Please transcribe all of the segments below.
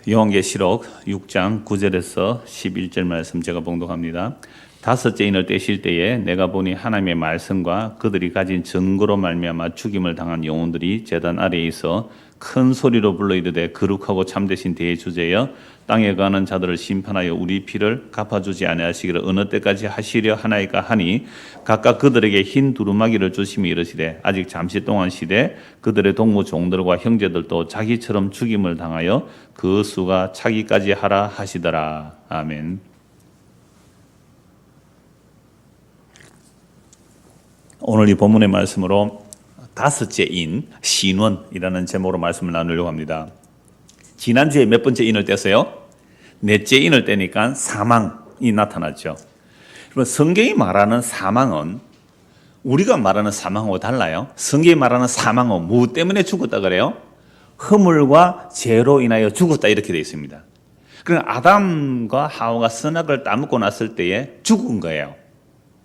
요한계시록 6장 9절에서 11절 말씀 제가 봉독합니다. 다섯째 인을 떼실 때에 내가 보니 하나님의 말씀과 그들이 가진 증거로 말미암아 죽임을 당한 영혼들이 제단 아래에 있어 큰 소리로 불러 이르되 거룩하고 참되신 대주제여 땅에 거하는 자들을 심판하여 우리 피를 갚아주지 아니하시기를 어느 때까지 하시려 하나이까 하니 각각 그들에게 흰 두루마기를 주시며 이르시되 아직 잠시 동안 시되 그들의 동무 종들과 형제들도 자기처럼 죽임을 당하여 그 수가 차기까지 하라 하시더라. 아멘. 오늘 이 본문의 말씀으로 다섯째 인, 신원이라는 제목으로 말씀을 나누려고 합니다. 지난주에 몇 번째 인을 떼서요? 넷째 인을 떼니까 사망이 나타났죠. 그러면 성경이 말하는 사망은 우리가 말하는 사망하고 달라요. 성경이 말하는 사망은 무엇 때문에 죽었다 그래요? 허물과 죄로 인하여 죽었다 이렇게 되어 있습니다. 그러니까 아담과 하와가 선악을 따먹고 났을 때에 죽은 거예요.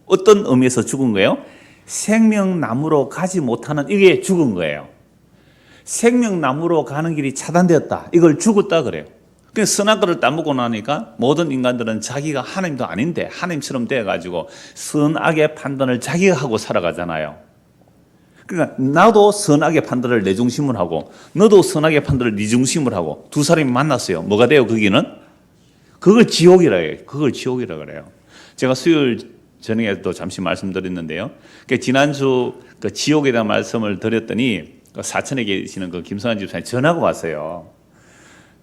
어떤 의미에서 죽은 거예요? 생명나무로 가지 못하는 이게 죽은 거예요. 생명나무로 가는 길이 차단되었다. 이걸 죽었다 그래요. 그래서 선악과를 따먹고 나니까 모든 인간들은 자기가 하나님도 아닌데 하나님처럼 돼가지고 선악의 판단을 자기가 하고 살아가잖아요. 그러니까 나도 선악의 판단을 내 중심으로 하고 너도 선악의 판단을 네 중심으로 하고 두 사람이 만났어요. 뭐가 돼요? 거기는? 그걸 지옥이라 해요. 그걸 지옥이라 그래요. 제가 수요일 저녁에도 잠시 말씀드렸는데요. 지난주 그 지옥에 대한 말씀을 드렸더니 사천에 계시는 그 김성환 집사님 전화가 왔어요.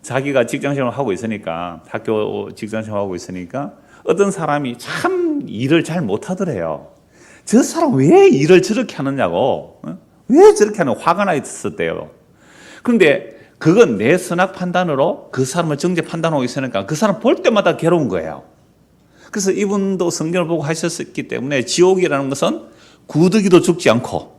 자기가 직장생활을 하고 있으니까 학교 직장생활을 하고 있으니까 어떤 사람이 참 일을 잘 못하더래요. 저 사람 왜 일을 저렇게 하느냐고, 왜 저렇게 하는 화가 나 있었대요. 그런데 그건 내 선악 판단으로 그 사람을 정죄 판단하고 있으니까 그 사람 볼 때마다 괴로운 거예요. 그래서 이분도 성경을 보고 하셨기 때문에 지옥이라는 것은 구더기도 죽지 않고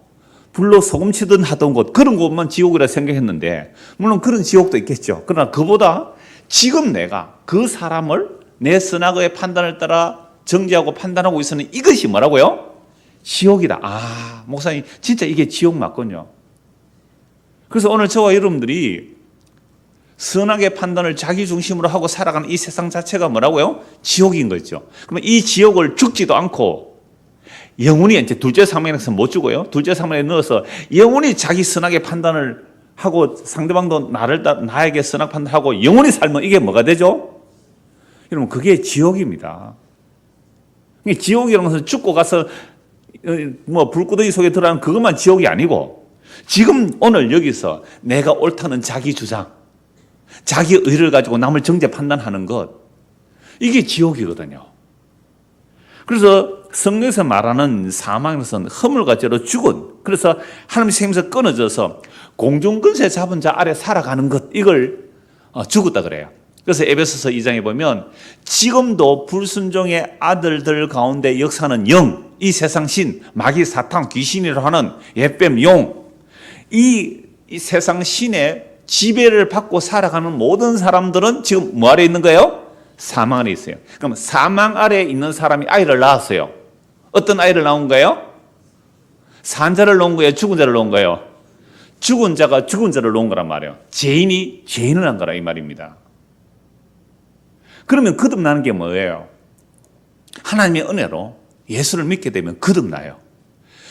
불로 소금치든 하던 곳 그런 곳만 지옥이라 생각했는데 물론 그런 지옥도 있겠죠. 그러나 그보다 지금 내가 그 사람을 내 선악의 판단을 따라 정죄하고 판단하고 있으니 이것이 뭐라고요? 지옥이다. 아, 목사님 진짜 이게 지옥 맞군요. 그래서 오늘 저와 여러분들이 선악의 판단을 자기 중심으로 하고 살아가는 이 세상 자체가 뭐라고요? 지옥인 거죠. 그러면 이 지옥을 죽지도 않고 영원히 이제 둘째 사망에서 못 죽어요. 둘째 사망에 넣어서 영원히 자기 선악의 판단을 하고 상대방도 나에게 선악 판단하고 영원히 살면 이게 뭐가 되죠? 여러분 그게 지옥입니다. 지옥이라는 것은 죽고 가서 뭐 불구덩이 속에 들어가는 그것만 지옥이 아니고 지금 오늘 여기서 내가 옳다는 자기 주장 자기 의를 가지고 남을 정죄 판단하는 것 이게 지옥이거든요. 그래서 성경에서 말하는 사망인 것은 허물과 죄로 죽은 그래서 하나님의 생명에서 끊어져서 공중권세 잡은 자 아래 살아가는 것 이걸 죽었다 그래요. 그래서 에베소서 2장에 보면 지금도 불순종의 아들들 가운데 역사하는 영, 이 세상 신, 마귀 사탄 귀신이라 하는 옛뱀 용, 이 세상 신의 지배를 받고 살아가는 모든 사람들은 지금 뭐 아래 있는 거예요? 사망 아래 있어요. 그럼 사망 아래에 있는 사람이 아이를 낳았어요. 어떤 아이를 낳은 거예요? 산 자를 놓은 거예요? 죽은 자를 놓은 거예요? 죽은 자가 죽은 자를 놓은 거란 말이에요. 죄인이 죄인을 한 거라 이 말입니다. 그러면 거듭나는 게 뭐예요? 하나님의 은혜로 예수를 믿게 되면 거듭나요.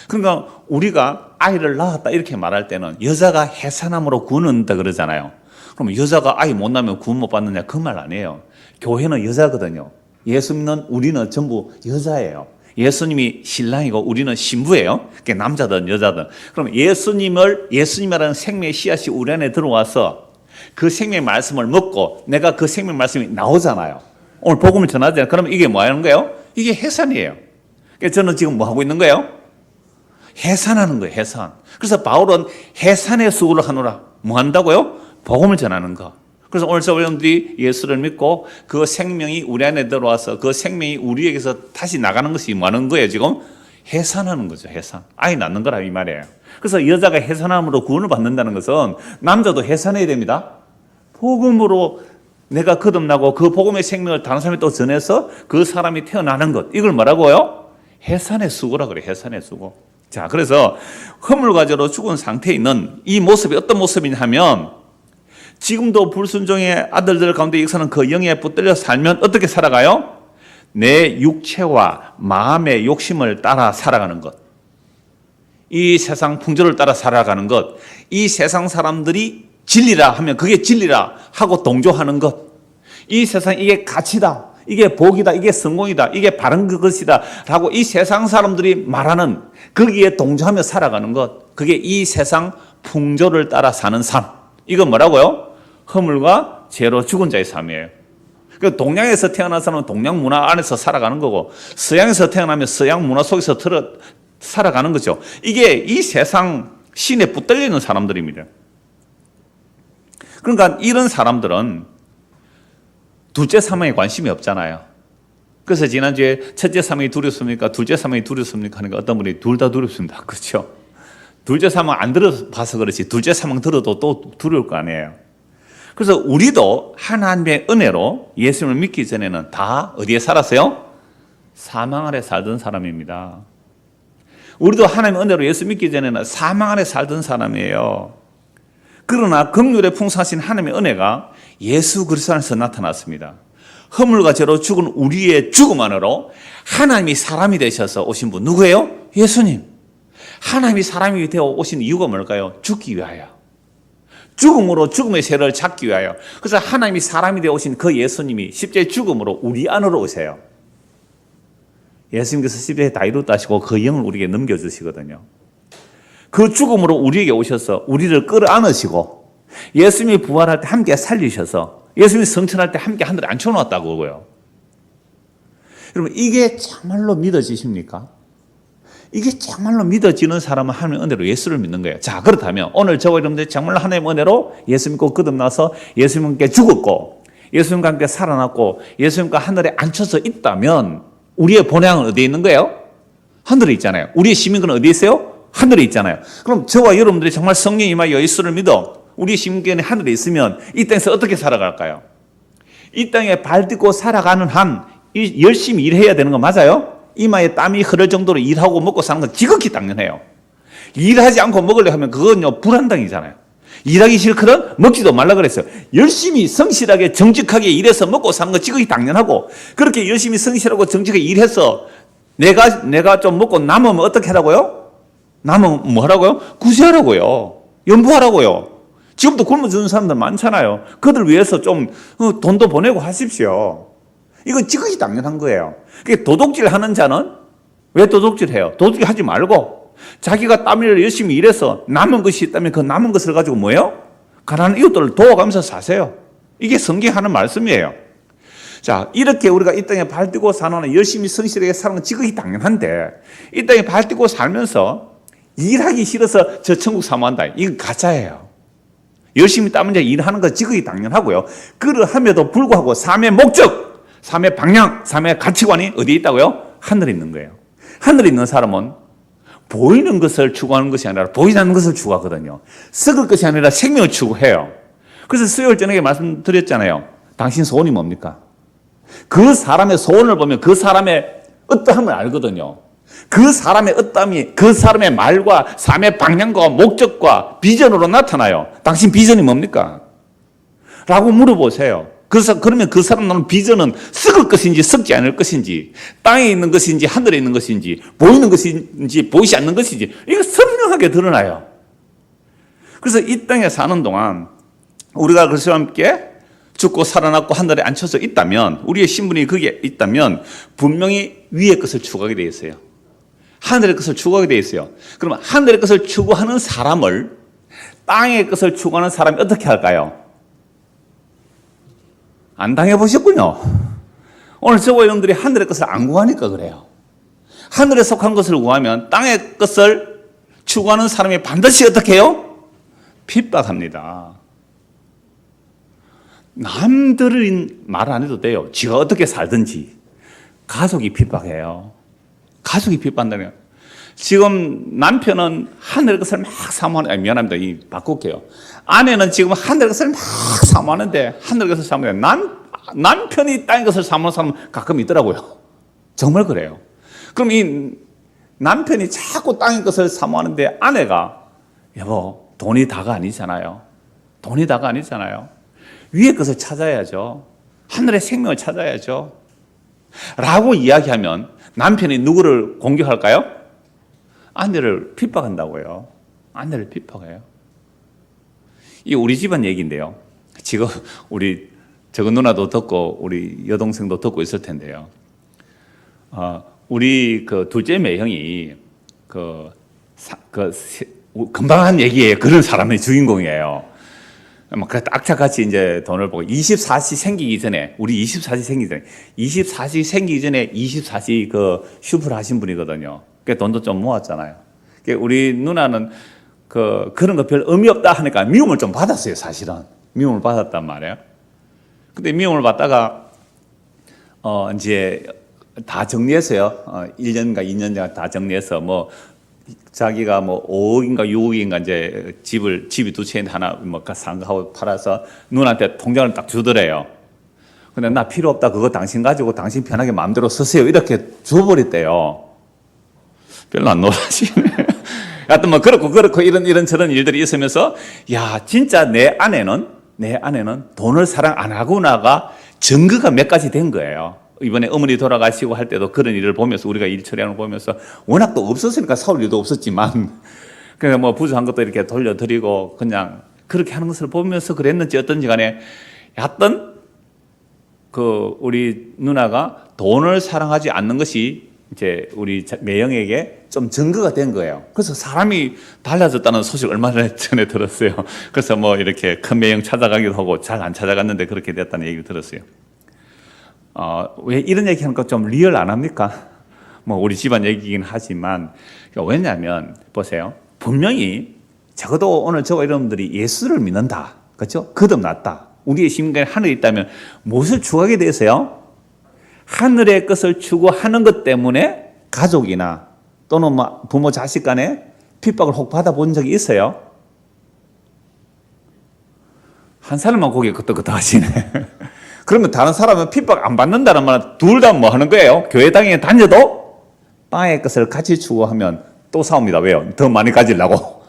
그러니까 우리가 아이를 낳았다 이렇게 말할 때는 여자가 해산함으로 구원한다 그러잖아요. 그럼 여자가 아이 못 낳으면 구원 못 받느냐 그 말 아니에요. 교회는 여자거든요. 예수 믿는 우리는 전부 여자예요. 예수님이 신랑이고 우리는 신부예요. 그게 남자든 여자든. 그럼 예수님이라는 생명의 씨앗이 우리 안에 들어와서 그 생명의 말씀을 먹고 내가 그 생명의 말씀이 나오잖아요. 오늘 복음을 전하잖아요. 그러면 이게 뭐 하는 거예요? 이게 해산이에요. 그래서 저는 지금 뭐 하고 있는 거예요? 해산하는 거예요. 해산. 그래서 바울은 해산의 수고를 하노라. 뭐 한다고요? 복음을 전하는 거. 그래서 오늘 저와 여러분들이 예수를 믿고 그 생명이 우리 안에 들어와서 그 생명이 우리에게서 다시 나가는 것이 뭐 하는 거예요? 지금 해산하는 거죠. 해산. 아이 낳는 거라 이 말이에요. 그래서 여자가 해산함으로 구원을 받는다는 것은 남자도 해산해야 됩니다. 복음으로 내가 거듭나고 그 복음의 생명을 다른 사람이 또 전해서 그 사람이 태어나는 것. 이걸 뭐라고요? 해산의 수고라 그래요. 해산의 수고. 자, 그래서 허물과 죄로 죽은 상태에 있는 이 모습이 어떤 모습이냐 하면 지금도 불순종의 아들들 가운데 역사는 그 영에 붙들려 살면 어떻게 살아가요? 내 육체와 마음의 욕심을 따라 살아가는 것. 이 세상 풍조를 따라 살아가는 것. 이 세상 사람들이 진리라 하면 그게 진리라 하고 동조하는 것. 이 세상 이게 가치다. 이게 복이다. 이게 성공이다. 이게 바른 것이다. 라고 이 세상 사람들이 말하는 거기에 동조하며 살아가는 것. 그게 이 세상 풍조를 따라 사는 삶. 이건 뭐라고요? 허물과 죄로 죽은 자의 삶이에요. 그 동양에서 태어난 사람은 동양 문화 안에서 살아가는 거고, 서양에서 태어나면 서양 문화 속에서 살아가는 거죠. 이게 이 세상 신에 붙들려 있는 사람들입니다. 그러니까 이런 사람들은 둘째 사망에 관심이 없잖아요. 그래서 지난주에 첫째 사망이 두렵습니까? 둘째 사망이 두렵습니까? 하니까 어떤 분이 둘 다 두렵습니다. 그렇죠? 둘째 사망 안 들어봐서 그렇지 둘째 사망 들어도 또 두려울 거 아니에요. 그래서 우리도 하나님의 은혜로 예수님을 믿기 전에는 다 어디에 살았어요? 사망 아래 살던 사람입니다. 우리도 하나님의 은혜로 예수 믿기 전에는 사망 아래 살던 사람이에요. 그러나 긍휼에 풍성하신 하나님의 은혜가 예수 그리스도 안에서 나타났습니다. 허물과 죄로 죽은 우리의 죽음 안으로 하나님이 사람이 되셔서 오신 분 누구예요? 예수님. 하나님이 사람이 되어 오신 이유가 뭘까요? 죽기 위하여. 죽음으로 죽음의 세를 잡기 위하여. 그래서 하나님이 사람이 되어 오신 그 예수님이 십자의 죽음으로 우리 안으로 오세요. 예수님께서 십자에 다 이뤘다시고 그 영을 우리에게 넘겨주시거든요. 그 죽음으로 우리에게 오셔서 우리를 끌어안으시고 예수님이 부활할 때 함께 살리셔서 예수님이 성천할 때 함께 하늘에 앉혀놓았다고요. 여러분 이게 정말로 믿어지십니까? 이게 정말로 믿어지는 사람은 하나님의 은혜로 예수를 믿는 거예요. 자, 그렇다면 오늘 저와 여러분들이 정말로 하나님의 은혜로 예수 믿고 거듭나서 예수님께 죽었고 예수님과 함께 살아났고 예수님과 하늘에 앉혀서 있다면 우리의 본향은 어디에 있는 거예요? 하늘에 있잖아요. 우리의 시민권은 어디에 있어요? 하늘에 있잖아요. 그럼 저와 여러분들이 정말 성령이 임하여 예수를 믿어 우리의 시민권이 하늘에 있으면 이 땅에서 어떻게 살아갈까요? 이 땅에 발 딛고 살아가는 한 열심히 일해야 되는 거 맞아요? 이마에 땀이 흐를 정도로 일하고 먹고 사는 건 지극히 당연해요. 일하지 않고 먹으려 하면 그건요 불안당이잖아요. 일하기 싫거든 먹지도 말라 그랬어요. 열심히 성실하게 정직하게 일해서 먹고 사는 건 지극히 당연하고 그렇게 열심히 성실하고 정직하게 일해서 내가 좀 먹고 남으면 어떻게 하라고요? 남으면 뭐 하라고요? 구제하라고요. 연부하라고요. 지금도 굶어 주는 사람들 많잖아요. 그들 위해서 좀 돈도 보내고 하십시오. 이건 지극히 당연한 거예요. 도둑질 하는 자는 왜 도둑질 해요? 도둑질 하지 말고 자기가 땀을 열심히 일해서 남은 것이 있다면 그 남은 것을 가지고 뭐예요? 가난한 이웃들을 도와가면서 사세요. 이게 성경이 하는 말씀이에요. 자, 이렇게 우리가 이 땅에 발 딛고 사는 한 열심히 성실하게 사는 건 지극히 당연한데 이 땅에 발 딛고 살면서 일하기 싫어서 저 천국 사모한다. 이건 가짜예요. 열심히 땀 흘려 일하는 건 지극히 당연하고요. 그러함에도 불구하고 삶의 목적 삶의 방향, 삶의 가치관이 어디에 있다고요? 하늘에 있는 거예요. 하늘에 있는 사람은 보이는 것을 추구하는 것이 아니라 보이지 않는 것을 추구하거든요. 썩을 것이 아니라 생명을 추구해요. 그래서 수요일 저녁에 말씀드렸잖아요. 당신 소원이 뭡니까? 그 사람의 소원을 보면 그 사람의 어떠함을 알거든요. 그 사람의 어떠함이 그 사람의 말과 삶의 방향과 목적과 비전으로 나타나요. 당신 비전이 뭡니까? 라고 물어보세요. 그래서 그러면 그 사람 나는 비전은 썩을 것인지 썩지 않을 것인지 땅에 있는 것인지 하늘에 있는 것인지 보이는 것인지 보이지 않는 것인지 이거 선명하게 드러나요. 그래서 이 땅에 사는 동안 우리가 그리스도와 함께 죽고 살아났고 하늘에 앉혀서 있다면 우리의 신분이 거기에 있다면 분명히 위의 것을 추구하게 되어 있어요. 하늘의 것을 추구하게 되어 있어요. 그러면 하늘의 것을 추구하는 사람을 땅의 것을 추구하는 사람이 어떻게 할까요? 안 당해보셨군요. 오늘 저와 여러분들이 하늘의 것을 안 구하니까 그래요. 하늘에 속한 것을 구하면 땅의 것을 추구하는 사람이 반드시 어떻게 해요? 핍박합니다. 남들은 말 안 해도 돼요. 지가 어떻게 살든지. 가족이 핍박해요. 가족이 핍박한다면 지금 남편은 하늘의 것을 막 사모하는, 미안합니다. 바꿀게요. 아내는 지금 하늘의 것을 막 사모하는데, 하늘의 것을 사모하는데, 남편이 땅의 것을 사모하는 사람은 가끔 있더라고요. 정말 그래요. 그럼 이 남편이 자꾸 땅의 것을 사모하는데, 아내가, 여보, 돈이 다가 아니잖아요. 돈이 다가 아니잖아요. 위의 것을 찾아야죠. 하늘의 생명을 찾아야죠. 라고 이야기하면 남편이 누구를 공격할까요? 아내를 핍박한다고요. 아내를 핍박해요. 이게 우리 집안 얘기인데요. 지금 우리 적은 누나도 듣고 우리 여동생도 듣고 있을 텐데요. 우리 그 둘째 매형이 금방 한 얘기예요. 그런 사람이 주인공이에요. 그래서 악착같이 이제 돈을 보고 24시 생기기 전에, 우리 24시 생기기 전에, 24시 생기기 전에 24시 그 슈퍼를 하신 분이거든요. 그 돈도 좀 모았잖아요. 우리 누나는 그런 거 별 의미 없다 하니까 미움을 좀 받았어요, 사실은. 미움을 받았단 말이에요. 근데 미움을 받다가, 이제 다 정리했어요. 1년인가 2년 다 정리해서 자기가 5억인가 6억인가 이제 집이 두 채인데 하나 산 거하고 팔아서 누나한테 통장을 딱 주더래요. 근데 나 필요 없다. 그거 당신 가지고 당신 편하게 마음대로 쓰세요. 이렇게 줘버렸대요. 별로 안 놀라시네. 하여튼 그렇고 이런 저런 일들이 있으면서 야, 진짜 내 아내는 돈을 사랑 안 하구나가 증거가 몇 가지 된 거예요. 이번에 어머니 돌아가시고 할 때도 그런 일을 보면서 우리가 일 처리하는 걸 보면서 워낙 또 없었으니까 사올 일도 없었지만 그냥 부족한 것도 이렇게 돌려드리고 그냥 그렇게 하는 것을 보면서 그랬는지 어떤지 간에 하여튼 우리 누나가 돈을 사랑하지 않는 것이 이제 우리 매형에게 좀 증거가 된 거예요. 그래서 사람이 달라졌다는 소식 얼마 전에 들었어요. 그래서 이렇게 큰 매형 찾아가기도 하고 잘 안 찾아갔는데 그렇게 됐다는 얘기를 들었어요. 왜 이런 얘기 하니까 좀 리얼 안 합니까? 우리 집안 얘기긴 하지만, 왜냐하면, 보세요. 분명히, 적어도 오늘 저와 여러분들이 예수를 믿는다. 그렇죠? 거듭났다. 우리의 심경에 하늘이 있다면 무엇을 추구하게 되세요? 하늘의 것을 추구하는 것 때문에 가족이나 또는 부모 자식 간에 핍박을 혹 받아본 적이 있어요? 한 사람만 고개 끄덕끄덕 하시네. 그러면 다른 사람은 핍박 안 받는다는 말은 둘 다 하는 거예요? 교회 다녀도 땅의 것을 같이 추구하면 또 싸웁니다. 왜요? 더 많이 가지려고.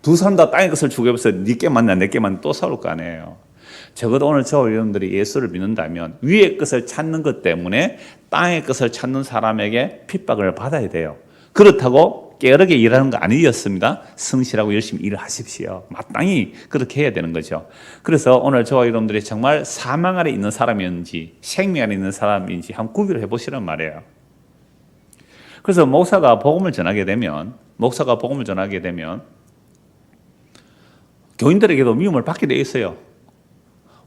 두 사람 다 땅의 것을 추구해서 네게 맞나 내게 맞나 또 싸울 거 아니에요. 적어도 오늘 저와 여러분들이 예수를 믿는다면 위의 것을 찾는 것 때문에 땅의 것을 찾는 사람에게 핍박을 받아야 돼요. 그렇다고 게으르게 일하는 거 아니었습니다. 성실하고 열심히 일을 하십시오. 마땅히 그렇게 해야 되는 거죠. 그래서 오늘 저와 여러분들이 정말 사망 아래 있는 사람인지 생명 안에 있는 사람인지 한번 구별을 해보시란 말이에요. 그래서 목사가 복음을 전하게 되면 교인들에게도 미움을 받게 돼 있어요.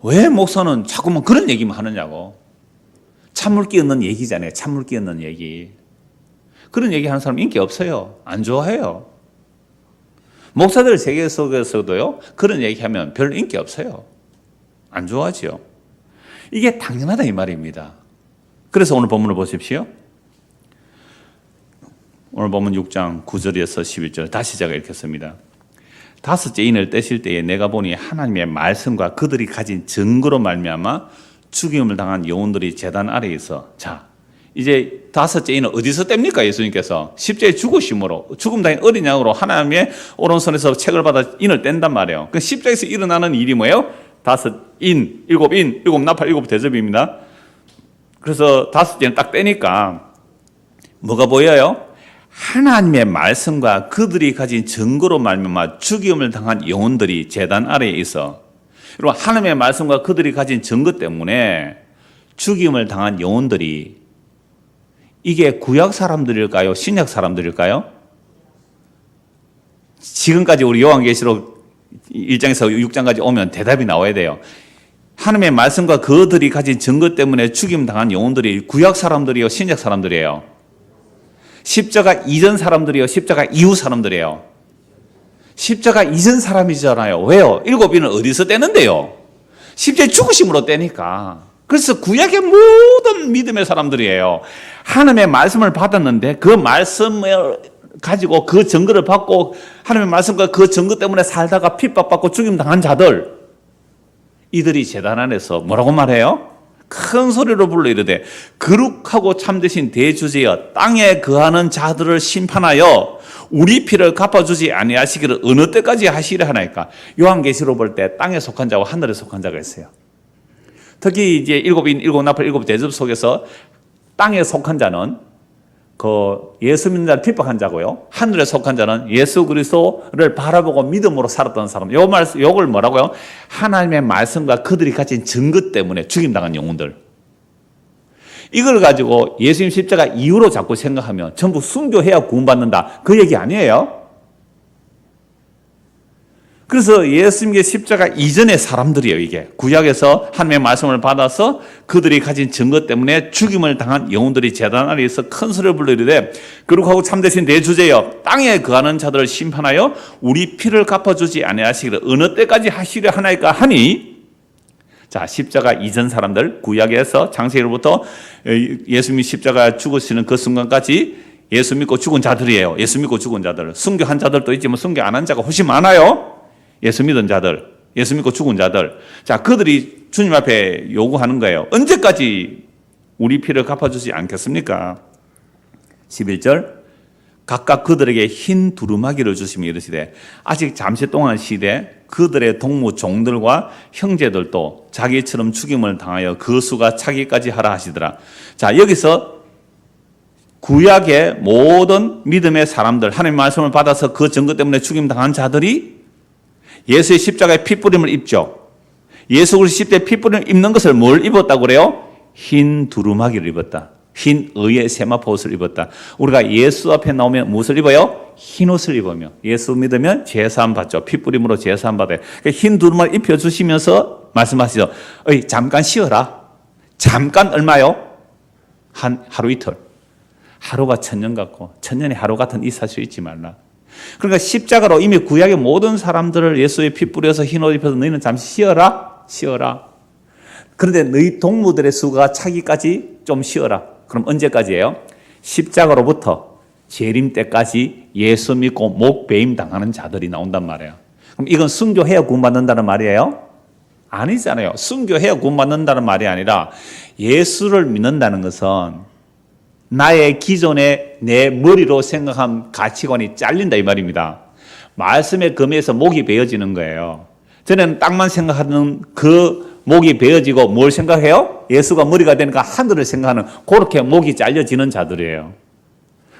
왜 목사는 자꾸만 그런 얘기만 하느냐고. 찬물기 없는 얘기잖아요. 찬물기 없는 얘기. 그런 얘기 하는 사람 인기 없어요. 안 좋아해요. 목사들 세계 속에서도요, 그런 얘기하면 별로 인기 없어요. 안 좋아하지요. 이게 당연하다 이 말입니다. 그래서 오늘 본문을 보십시오. 오늘 본문 6장 9절에서 11절 다시 제가 읽겠습니다. 다섯째 인을 떼실 때에 내가 보니 하나님의 말씀과 그들이 가진 증거로 말미암아 죽임을 당한 영혼들이 제단 아래에 있어. 자, 이제 다섯째 인은 어디서 뗍니까? 예수님께서 십자가에 죽으심으로 죽음 당한 어린 양으로 하나님의 오른손에서 책을 받아 인을 뗀단 말이에요. 그 십자가에서 일어나는 일이 뭐예요? 다섯 인, 일곱 나팔, 일곱 대접입니다. 그래서 다섯째는 딱 떼니까 뭐가 보여요? 하나님의 말씀과 그들이 가진 증거로 말미암아 죽임을 당한 영혼들이 제단 아래에 있어. 여러분, 하나님의 말씀과 그들이 가진 증거 때문에 죽임을 당한 영혼들이 이게 구약 사람들일까요? 신약 사람들일까요? 지금까지 우리 요한계시록 1장에서 6장까지 오면 대답이 나와야 돼요. 하나님의 말씀과 그들이 가진 증거 때문에 죽임 당한 영혼들이 구약 사람들이요, 신약 사람들이에요? 십자가 이전 사람들이요, 십자가 이후 사람들이에요? 십자가 이전 사람이잖아요. 왜요? 일곱 인은 어디서 떼는데요? 십자가의 죽으심으로 떼니까. 그래서 구약의 모든 믿음의 사람들이에요. 하나님의 말씀을 받았는데 그 말씀을 가지고 그 증거를 받고 하나님의 말씀과 그 증거 때문에 살다가 핍박받고 죽임당한 자들, 이들이 제단 안에서 뭐라고 말해요? 큰 소리로 불러 이르되 거룩하고 참되신 대주제여 땅에 거하는 자들을 심판하여 우리 피를 갚아주지 아니하시기를 어느 때까지 하시려 하나이까? 요한계시로 볼 때 땅에 속한 자와 하늘에 속한 자가 있어요. 특히 이제 일곱인, 일곱 나팔, 일곱 대접 속에서 땅에 속한 자는 그 예수 믿는 자를 핍박한 자고요. 하늘에 속한 자는 예수 그리스도를 바라보고 믿음으로 살았던 사람. 요걸 뭐라고요? 하나님의 말씀과 그들이 가진 증거 때문에 죽임당한 영혼들. 이걸 가지고 예수님 십자가 이후로 자꾸 생각하면 전부 순교해야 구원받는다. 그 얘기 아니에요. 그래서 예수님의 십자가 이전의 사람들이에요, 이게. 구약에서 하나님의 말씀을 받아서 그들이 가진 증거 때문에 죽임을 당한 영혼들이 제단 아래에서 큰 소리를 불러 이르되 거룩하고 참되신 내 주제여 땅에 거하는 자들을 심판하여 우리 피를 갚아주지 아니하시기를 어느 때까지 하시려 하나이까 하니. 자, 십자가 이전 사람들, 구약에서 창세기로부터 예수님이 십자가 죽으시는 그 순간까지 예수 믿고 죽은 자들이에요. 예수 믿고 죽은 자들. 순교한 자들도 있지만 순교 안 한 자가 훨씬 많아요. 예수 믿은 자들, 예수 믿고 죽은 자들. 자, 그들이 주님 앞에 요구하는 거예요. 언제까지 우리 피를 갚아주지 않겠습니까? 11절. 각각 그들에게 흰 두루마기를 주시며 이르시되 아직 잠시 동안 시대 그들의 동무 종들과 형제들도 자기처럼 죽임을 당하여 그 수가 차기까지 하라 하시더라. 자, 여기서 구약의 모든 믿음의 사람들, 하나님의 말씀을 받아서 그 증거 때문에 죽임 당한 자들이 예수의 십자가에 핏부림을 입죠. 예수 그리스도 십자가에 핏부림을 입는 것을 뭘 입었다고 그래요? 흰 두루마기를 입었다. 흰 의의 세마포 옷을 입었다. 우리가 예수 앞에 나오면 무엇을 입어요? 흰 옷을 입으며 예수 믿으면 제사함 받죠. 핏부림으로 제사함 받아요. 흰 두루마기 입혀주시면서 말씀하시죠. 잠깐 쉬어라. 잠깐 얼마요? 하루 이틀. 하루가 천년 같고 천년이 하루 같은 이 사실 잊지 말라. 그러니까 십자가로 이미 구약의 모든 사람들을 예수의 피 뿌려서 흰 옷 입혀서 너희는 잠시 쉬어라. 그런데 너희 동무들의 수가 차기까지 좀 쉬어라. 그럼 언제까지예요? 십자가로부터 재림 때까지 예수 믿고 목배임 당하는 자들이 나온단 말이에요. 그럼 이건 순교해야 구원받는다는 말이에요? 아니잖아요. 순교해야 구원받는다는 말이 아니라 예수를 믿는다는 것은 나의 기존에 내 머리로 생각한 가치관이 잘린다 이 말입니다. 말씀의 금에서 목이 베어지는 거예요. 저는 땅만 생각하는 그 목이 베어지고 뭘 생각해요? 예수가 머리가 되니까 하늘을 생각하는 그렇게 목이 잘려지는 자들이에요.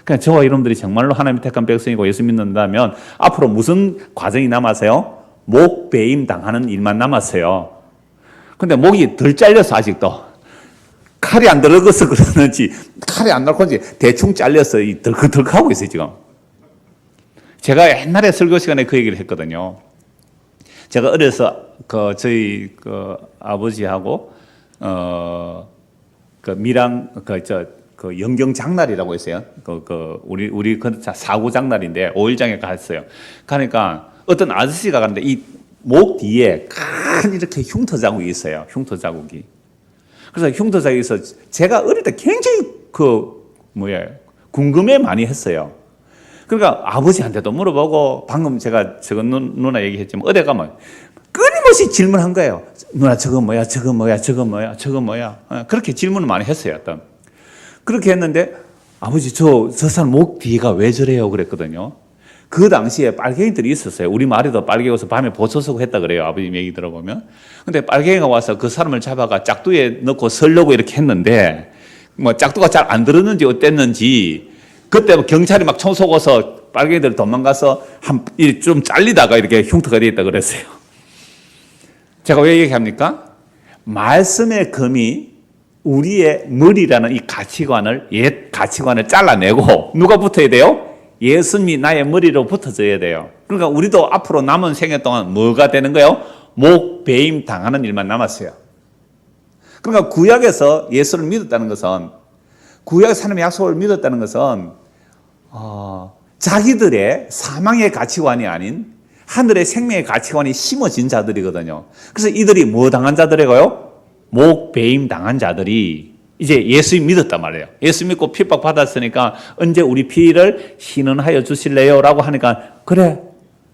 그냥 저와 여러분들이 정말로 하나님의 택한 백성이고 예수 믿는다면 앞으로 무슨 과정이 남았어요? 목 베임 당하는 일만 남았어요. 근데 목이 덜 잘려서 아직도 칼이 안 들어가서 그러는지 칼이 안 나고는지 대충 잘려서 덜컥덜컥하고 있어요 지금. 제가 옛날에 설교 시간에 그 얘기를 했거든요. 제가 어려서 저희 아버지하고 미랑 영경 장날이라고 있어요. 우리 사구 장날인데 5일장에 갔어요. 가니까 어떤 아저씨가 가는데 이 목 뒤에 큰 이렇게 흉터 자국이 있어요. 흉터 자국이. 그래서 흉터 자국에서 제가 어릴 때 굉장히 궁금해 많이 했어요. 그러니까 아버지한테도 물어보고 방금 제가 저건 누나 얘기했지만 어디 가면 끊임없이 질문한 거예요. 누나 저거 뭐야? 저거 뭐야? 저거 뭐야? 저거 뭐야? 그렇게 질문을 많이 했어요. 그렇게 했는데 아버지 저 사람 목 뒤가 왜 저래요? 그랬거든요. 그 당시에 빨갱이들이 있었어요. 우리 마을에도 빨갱이 와서 밤에 보초 서고 했다 그래요. 아버님 얘기 들어보면. 근데 빨갱이가 와서 그 사람을 잡아가 짝두에 넣고 설려고 이렇게 했는데 짝두가 잘 안 들었는지 어땠는지 그때 경찰이 막 총 쏘고서 빨갱이들 도망가서 좀 잘리다가 이렇게 흉터가 되어 있다 그랬어요. 제가 왜 얘기합니까? 말씀의 금이 우리의 머리라는 이 가치관을, 옛 가치관을 잘라내고 누가 붙어야 돼요? 예수님이 나의 머리로 붙어져야 돼요. 그러니까 우리도 앞으로 남은 생애 동안 뭐가 되는 거예요? 목 배임 당하는 일만 남았어요. 그러니까 구약에서 예수를 믿었다는 것은, 구약에서 하나님의 약속을 믿었다는 것은 자기들의 사망의 가치관이 아닌 하늘의 생명의 가치관이 심어진 자들이거든요. 그래서 이들이 뭐 당한 자들이고요? 목 배임 당한 자들이 이제 예수 믿었단 말이에요. 예수 믿고 핍박 받았으니까 언제 우리 피를 희는하여 주실래요? 라고 하니까 그래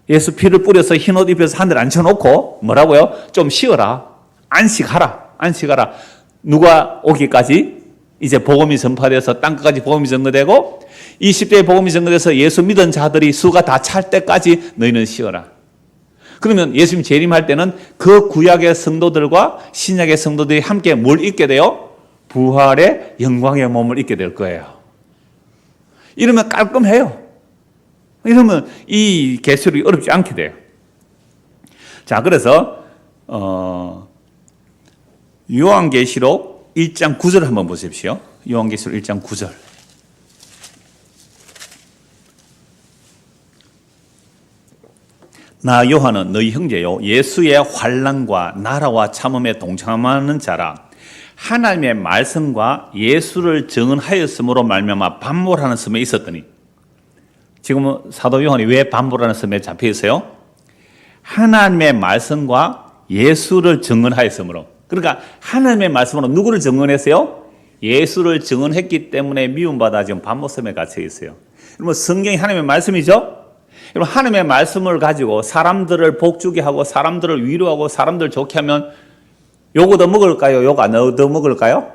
예수 피를 뿌려서 흰 옷 입혀서 하늘 앉혀놓고 뭐라고요? 좀 쉬어라. 안식하라. 누가 오기까지? 이제 복음이 전파돼서 땅끝까지 복음이 전거되고 20대에 복음이 전거돼서 예수 믿은 자들이 수가 다 찰 때까지 너희는 쉬어라. 그러면 예수님 재림할 때는 그 구약의 성도들과 신약의 성도들이 함께 뭘 입게 돼요? 부활의 영광의 몸을 입게 될 거예요. 이러면 깔끔해요. 이러면 이 계시록이 어렵지 않게 돼요. 자, 그래서 요한계시록 1장 9절 한번 보십시오. 요한계시록 1장 9절. 나 요한은 너희 형제요 예수의 환난과 나라와 참음에 동참하는 자라. 하나님의 말씀과 예수를 증언하였으므로 말미암아 반복하는 섬에 있었더니. 지금은 사도 요한이 왜 반복하는 섬에 잡혀 있어요? 하나님의 말씀과 예수를 증언하였으므로. 그러니까 하나님의 말씀으로 누구를 증언했어요? 예수를 증언했기 때문에 미움받아 지금 반복섬에 갇혀 있어요. 그러면 성경이 하나님의 말씀이죠? 여러분, 하나님의 말씀을 가지고 사람들을 복주게 하고 사람들을 위로하고 사람들을 좋게 하면 욕 얻어 먹을까요? 욕 안 얻어 먹을까요?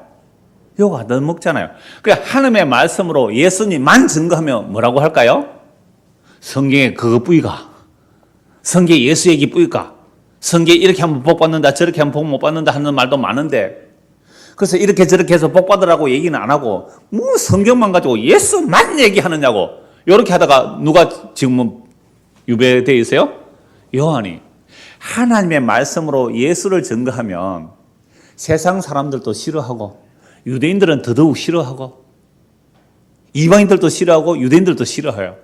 욕 안 얻어 먹잖아요. 그러니까 하나님의 말씀으로 예수님만 증거하면 뭐라고 할까요? 성경에 그거 뿌이가, 성경에 예수 얘기 뿌이가, 성경에 이렇게 하면 복 받는다 저렇게 하면 복 못 받는다 하는 말도 많은데, 그래서 이렇게 저렇게 해서 복 받으라고 얘기는 안 하고 뭐 성경만 가지고 예수만 얘기하느냐고 이렇게 하다가 누가 지금 유배되어 있어요? 요한이. 하나님의 말씀으로 예수를 증거하면 세상 사람들도 싫어하고 유대인들은 더더욱 싫어하고 이방인들도 싫어하고 유대인들도 싫어해요.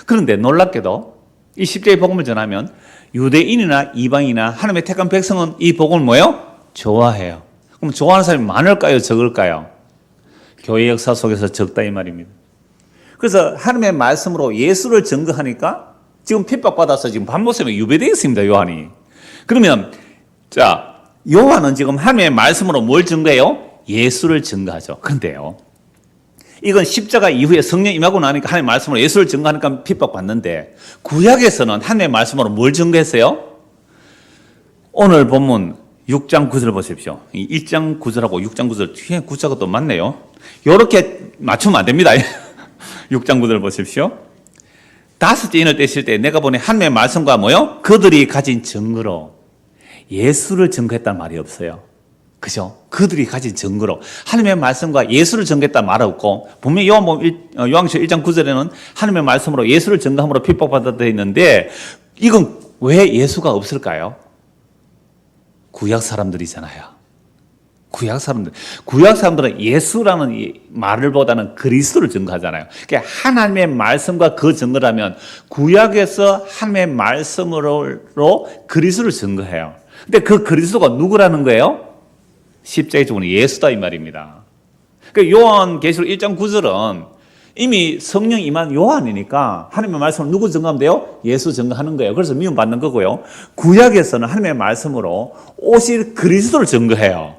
그런데 놀랍게도 이 십자가의 복음을 전하면 유대인이나 이방인이나 하나님의 택한 백성은 이 복음을 뭐예요? 좋아해요. 그럼 좋아하는 사람이 많을까요? 적을까요? 교회 역사 속에서 적다 이 말입니다. 그래서 하나님의 말씀으로 예수를 증거하니까 지금 핍박받아서 지금 반모섬에 유배되어 있습니다. 요한이. 그러면 자, 요한은 지금 하나님의 말씀으로 뭘 증거해요? 예수를 증거하죠. 그런데요, 이건 십자가 이후에 성령 임하고 나니까 하나님의 말씀으로 예수를 증거하니까 핍박받는데, 구약에서는 하나님의 말씀으로 뭘 증거했어요? 오늘 본문 6장 9절 보십시오. 1장 9절하고 6장 9절 뒤에 구자가 또 맞네요. 이렇게 맞추면 안 됩니다. 6장 9절 보십시오. 다섯째 인을 떼실 때 내가 보니 하나님의 말씀과 뭐요? 그들이 가진 증거로 예수를 증거했다는 말이 없어요. 그죠? 그들이 가진 증거로 하나님의 말씀과 예수를 증거했다는 말 없고, 분명히 요한계시록 1장 9절에는 하나님의 말씀으로 예수를 증거함으로 핍박받았다 했는데, 이건 왜 예수가 없을까요? 구약 사람들이잖아요. 구약 사람들은 예수라는 말을 보다는 그리스도를 증거하잖아요. 그러니까 하나님의 말씀과 그 증거라면 구약에서 하나님의 말씀으로 그리스도를 증거해요. 근데 그 그리스도가 누구라는 거예요? 십자가에 죽은 예수다 이 말입니다. 그러니까 요한계시록 1장 9절은 이미 성령 임한 요한이니까 하나님의 말씀을 누구 증거하면 돼요? 예수 증거하는 거예요. 그래서 미움받는 거고요. 구약에서는 하나님의 말씀으로 오실 그리스도를 증거해요.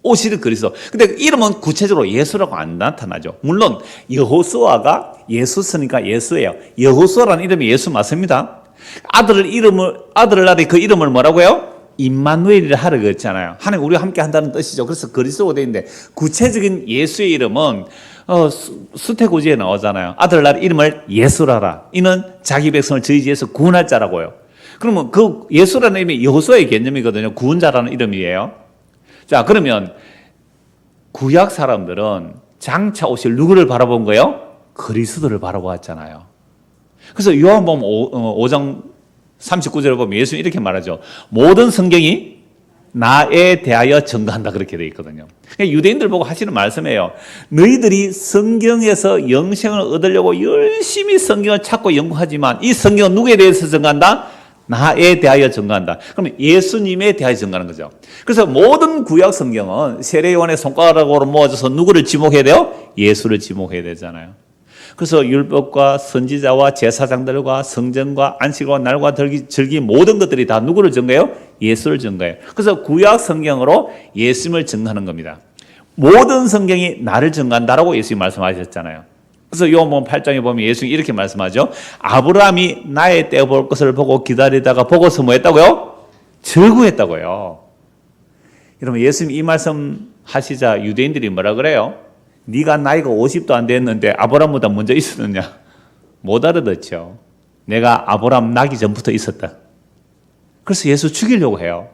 오실 그리스도. 근데 이름은 구체적으로 예수라고 안 나타나죠. 물론 여호수아가 예수 쓰니까 예수예요. 여호수아라는 이름이 예수 맞습니다. 아들을 낳은 그 이름을 뭐라고 해요? 임마누엘이라 하라 그랬잖아요. 하나님 우리와 함께 한다는 뜻이죠. 그래서 그리스도가 되어 있는데, 구체적인 예수의 이름은 수태고지에 나오잖아요. 아들을 낳은 이름을 예수라라. 이는 자기 백성을 저희 지에서 구원할 자라고요. 그러면 그 예수라는 이름이 여호수아의 개념이거든요. 구원자라는 이름이에요. 자, 그러면 구약 사람들은 장차 오실 누구를 바라본 거예요? 그리스도를 바라보았잖아요. 그래서 요한복음 5장 39절을 보면 예수님 이렇게 말하죠. 모든 성경이 나에 대하여 증거한다 그렇게 되어 있거든요. 그러니까 유대인들 보고 하시는 말씀이에요. 너희들이 성경에서 영생을 얻으려고 열심히 성경을 찾고 연구하지만 이 성경은 누구에 대해서 증거한다? 나에 대하여 증거한다. 그러면 예수님에 대하여 증거하는 거죠. 그래서 모든 구약 성경은 세례요한의 손가락으로 모아져서 누구를 지목해야 돼요? 예수를 지목해야 되잖아요. 그래서 율법과 선지자와 제사장들과 성전과 안식과 날과 절기 모든 것들이 다 누구를 증거해요? 예수를 증거해요. 그래서 구약 성경으로 예수님을 증거하는 겁니다. 모든 성경이 나를 증거한다라고 예수님이 말씀하셨잖아요. 그래서 요한복음 8장에 보면 예수님이 이렇게 말씀하죠. 아브라함이 나의 때 볼 것을 보고 기다리다가 보고서 뭐 했다고요? 즐거워했다고요. 여러분, 예수님이 이 말씀 하시자 유대인들이 뭐라 그래요? 네가 나이가 50도 안 됐는데 아브라함보다 먼저 있었느냐? 못 알아듣죠. 내가 아브라함 나기 전부터 있었다. 그래서 예수 죽이려고 해요.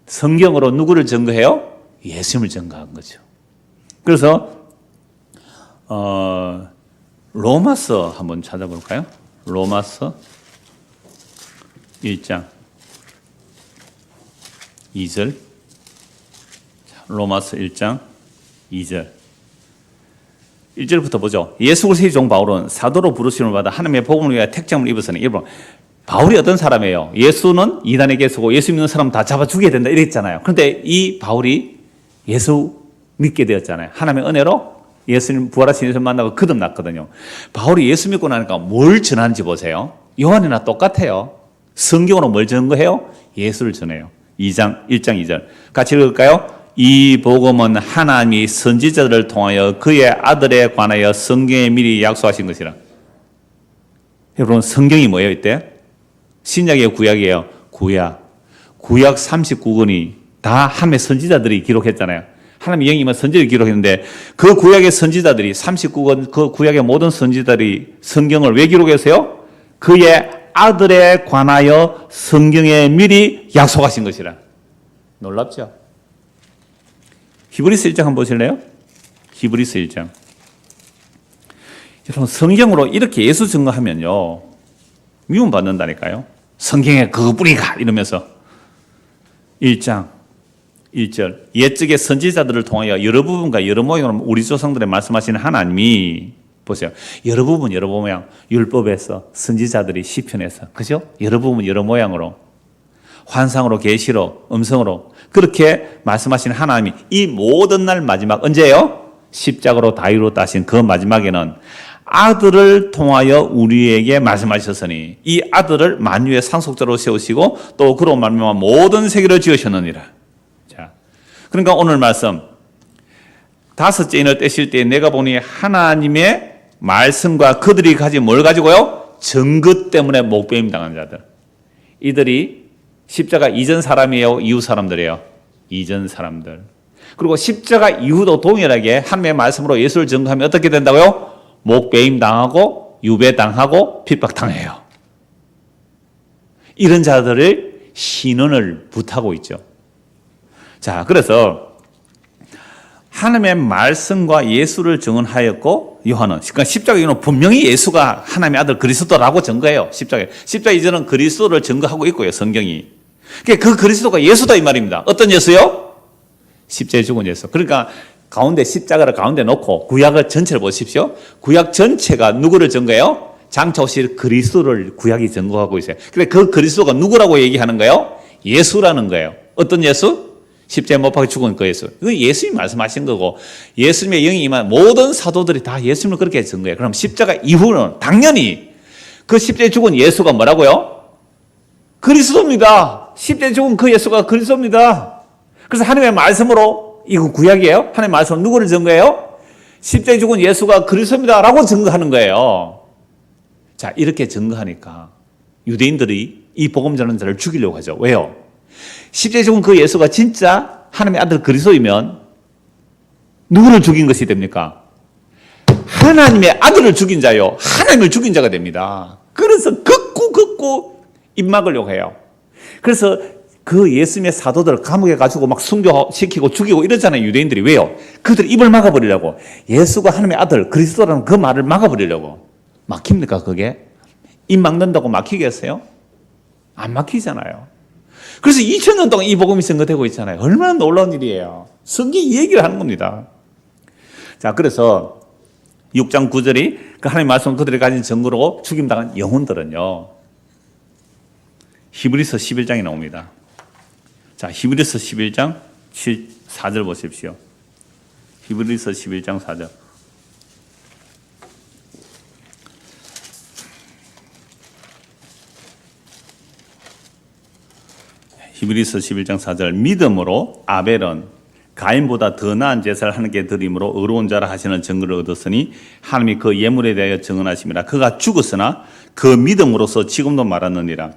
성경으로 누구를 증거해요? 예수님을 증거한 거죠. 그래서 로마서 한번 찾아볼까요? 로마서 1장 2절. 로마서 1장 2절. 1절부터 보죠. 예수 그리스도의 종 바울은 사도로 부르심을 받아 하나님의 복음을 위하여 택장을 입었으니, 여러분 바울이 어떤 사람이에요? 예수는 이단에게 서고 예수 믿는 사람 다 잡아 죽여야 된다 이랬잖아요. 그런데 이 바울이 예수 믿게 되었잖아요. 하나님의 은혜로 예수님 부활하신 예수 만나고 거듭났거든요. 바울이 예수 믿고 나니까 뭘 전하는지 보세요. 요한이나 똑같아요. 성경으로 뭘 증거해요? 예수를 전해요. 1장 2절 같이 읽을까요? 이 복음은 하나님이 선지자들을 통하여 그의 아들에 관하여 성경에 미리 약속하신 것이라. 여러분 성경이 뭐예요 이때? 신약이에요 구약이에요? 구약 39권이 다 하나님의 선지자들이 기록했잖아요. 하나님의 영이면 선지를 기록했는데 그 구약의 선지자들이 39권 그 구약의 모든 선지자들이 성경을 왜 기록했어요? 그의 아들에 관하여 성경에 미리 약속하신 것이라. 놀랍죠? 히브리서 1장 한번 보실래요? 히브리서 1장. 여러분 성경으로 이렇게 예수 증거하면요 미움 받는다니까요. 성경에 그것뿐이가 이러면서 1장 1절 옛적의 선지자들을 통하여 여러 부분과 여러 모양으로 우리 조상들의 말씀하시는 하나님이 보세요. 여러 부분 여러 모양 율법에서 선지자들이 시편에서 그죠? 여러 부분 여러 모양으로 환상으로 계시로 음성으로 그렇게 말씀하시는 하나님이 이 모든 날 마지막 언제예요? 십자가로 다이로 따신 그 마지막에는 아들을 통하여 우리에게 말씀하셨으니 이 아들을 만유의 상속자로 세우시고 또 그로 말미암아 모든 세계를 지으셨느니라. 자, 그러니까 오늘 말씀 다섯째 인을 떼실 때 내가 보니 하나님의 말씀과 그들이 가진 뭘 가지고요? 증거 때문에 목배임 당한 자들. 이들이 십자가 이전 사람이에요? 이후 사람들이에요? 이전 사람들. 그리고 십자가 이후도 동일하게 하나님의 말씀으로 예수를 증거하면 어떻게 된다고요? 목배임 당하고 유배 당하고 핍박 당해요. 이런 자들을 신원을 부타고 있죠. 자, 그래서 하나님의 말씀과 예수를 증언하였고 요한은 그러니까 십자가 이후는 분명히 예수가 하나님의 아들 그리스도라고 증거해요. 십자가 이전은 그리스도를 증거하고 있고요. 성경이. 그러니까 그 그리스도가 예수다 이 말입니다. 어떤 예수요? 십자가에 죽은 예수. 그러니까 가운데 십자가를 가운데 놓고 구약을 전체를 보십시오. 구약 전체가 누구를 증거해요? 장차 오실 그리스도를 구약이 증거하고 있어요. 그래 그 그리스도가 누구라고 얘기하는 거예요? 예수라는 거예요. 어떤 예수? 십자가에 못 박혀 죽은 그 예수. 이거 예수님이 말씀하신 거고 예수님의 영이 임한 모든 사도들이 다 예수님을 그렇게 증거해요. 그럼 십자가 이후는 당연히 그 십자가에 죽은 예수가 뭐라고요? 그리스도입니다. 십자가에 죽은 그 예수가 그리스도입니다. 그래서 하나님의 말씀으로 이거 구약이에요. 하나님의 말씀으로 누구를 증거해요? 십자가에 죽은 예수가 그리스도입니다 라고 증거하는 거예요. 자, 이렇게 증거하니까 유대인들이 이 복음 전하는 자를 죽이려고 하죠. 왜요? 십자가에 죽은 그 예수가 진짜 하나님의 아들 그리스도이면 누구를 죽인 것이 됩니까? 하나님의 아들을 죽인 자요. 하나님을 죽인 자가 됩니다. 그래서 극구 입 막으려고 해요. 그래서 그 예수님의 사도들 감옥에 가지고 막 순교시키고 죽이고 이러잖아요. 유대인들이. 왜요? 그들 입을 막아버리려고. 예수가 하나님의 아들 그리스도라는 그 말을 막아버리려고. 막힙니까 그게? 입 막는다고 막히겠어요? 안 막히잖아요. 그래서 2000년 동안 이 복음이 증거되고 있잖아요. 얼마나 놀라운 일이에요. 성경이 이 얘기를 하는 겁니다. 자, 그래서 6장 9절이 그 하나님의 말씀 그들이 가진 증거로 죽임당한 영혼들은요. 히브리서 11장에 나옵니다. 자, 히브리서 11장 4절 보십시오. 히브리서 11장 4절. 히브리서 11장 4절. 믿음으로 아벨은 가인보다 더 나은 제사를 하나님께 드림으로 의로운 자라 하시는 증거를 얻었으니 하나님이 그 예물에 대하여 증언하심이라. 그가 죽었으나 그 믿음으로서 지금도 말하느니라.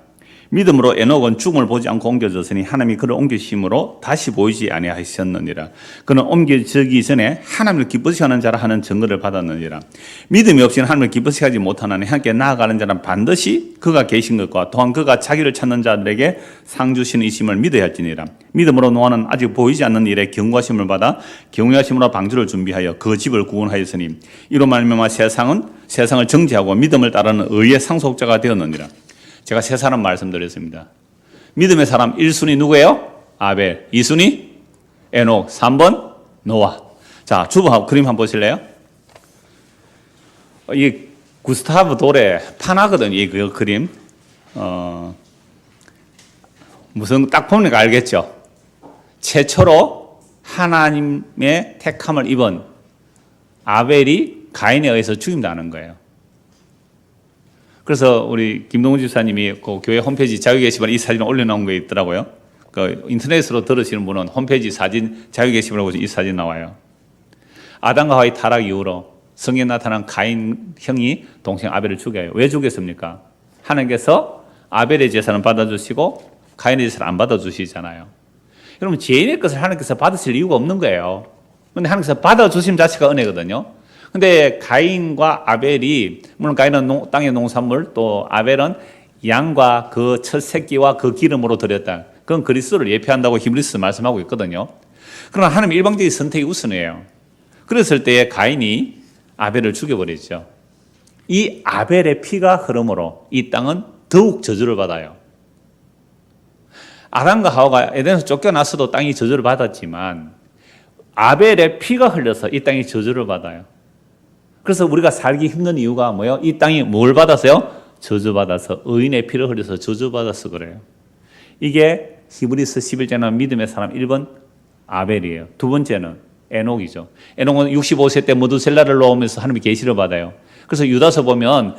믿음으로 에녹은 죽음을 보지 않고 옮겨졌으니 하나님이 그를 옮기심으로 다시 보이지 아니하셨느니라. 그는 옮겨지기 전에 하나님을 기쁘시게 하는 자라 하는 증거를 받았느니라. 믿음이 없이는 하나님을 기쁘시게 하지 못하나니 함께 나아가는 자는 반드시 그가 계신 것과 또한 그가 자기를 찾는 자들에게 상 주시는 이심을 믿어야 할지니라. 믿음으로 노아는 아직 보이지 않는 일에 경고하심을 받아 경외하심으로 방주를 준비하여 그 집을 구원하였으니 이로 말미암아 세상을 정죄하고 믿음을 따르는 의의 상속자가 되었느니라. 제가 세 사람 말씀드렸습니다. 믿음의 사람 1순위 누구예요? 아벨. 2순위 에녹. 3번 노아. 자, 주부 그림 한번 보실래요? 이 구스타브 돌의 판화거든요. 이 그림. 무슨 딱 보면 알겠죠? 최초로 하나님의 택함을 입은 아벨이 가인에 의해서 죽임당하는 거예요. 그래서 우리 김동훈 집사님이 그 교회 홈페이지 자유 게시판에 이 사진을 올려놓은 게 있더라고요. 그 인터넷으로 들으시는 분은 홈페이지 사진 자유 게시판에 보시면 이 사진 나와요. 아담과 하와의 타락 이후로 성경에 나타난 가인 형이 동생 아벨을 죽여요. 왜 죽였습니까? 하나님께서 아벨의 제사는 받아주시고 가인의 제사를 안 받아주시잖아요. 여러분 죄인의 것을 하나님께서 받으실 이유가 없는 거예요. 그런데 하나님께서 받아주심 자체가 은혜거든요. 근데 가인과 아벨이, 물론 가인은 땅의 농산물, 또 아벨은 양과 그 첫 새끼와 그 기름으로 드렸다. 그건 그리스도를 예표한다고 히브리서 말씀하고 있거든요. 그러나 하나님 일방적인 선택이 우선이에요. 그랬을 때에 가인이 아벨을 죽여버리죠. 이 아벨의 피가 흐름으로 이 땅은 더욱 저주를 받아요. 아담과 하와가 에덴에서 쫓겨났어도 땅이 저주를 받았지만 아벨의 피가 흘려서 이 땅이 저주를 받아요. 그래서 우리가 살기 힘든 이유가 뭐예요? 이 땅이 뭘 받았어요? 저주받아서, 의인의 피를 흘려서 저주받아서 그래요. 이게 히브리서 11장은 믿음의 사람 1번 아벨이에요. 두 번째는 에녹이죠. 에녹은 65세 때 모두셀라를 놓으면서 하나님의 계시를 받아요. 그래서 유다서 보면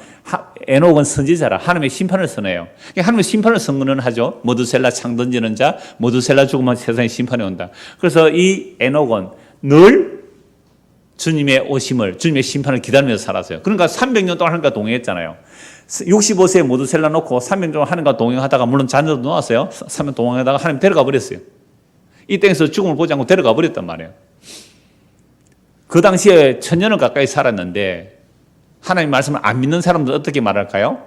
에녹은 선지자라 하나님의 심판을 선해요. 하나님의 심판을 선언하죠. 모두셀라 창 던지는 자, 모두셀라 죽으면 세상에 심판이 온다. 그래서 이 에녹은 늘 주님의 오심을, 주님의 심판을 기다리면서 살았어요. 그러니까 300년 동안 하나님과 동행했잖아요. 65세에 모두셀라 놓고 300년 동안 하나님과 동행하다가 물론 자녀도 놓았어요. 3년 동행하다가 하나님 데려가 버렸어요. 이 땅에서 죽음을 보지 않고 데려가 버렸단 말이에요. 그 당시에 1000년을 가까이 살았는데 하나님 말씀을 안 믿는 사람들 어떻게 말할까요?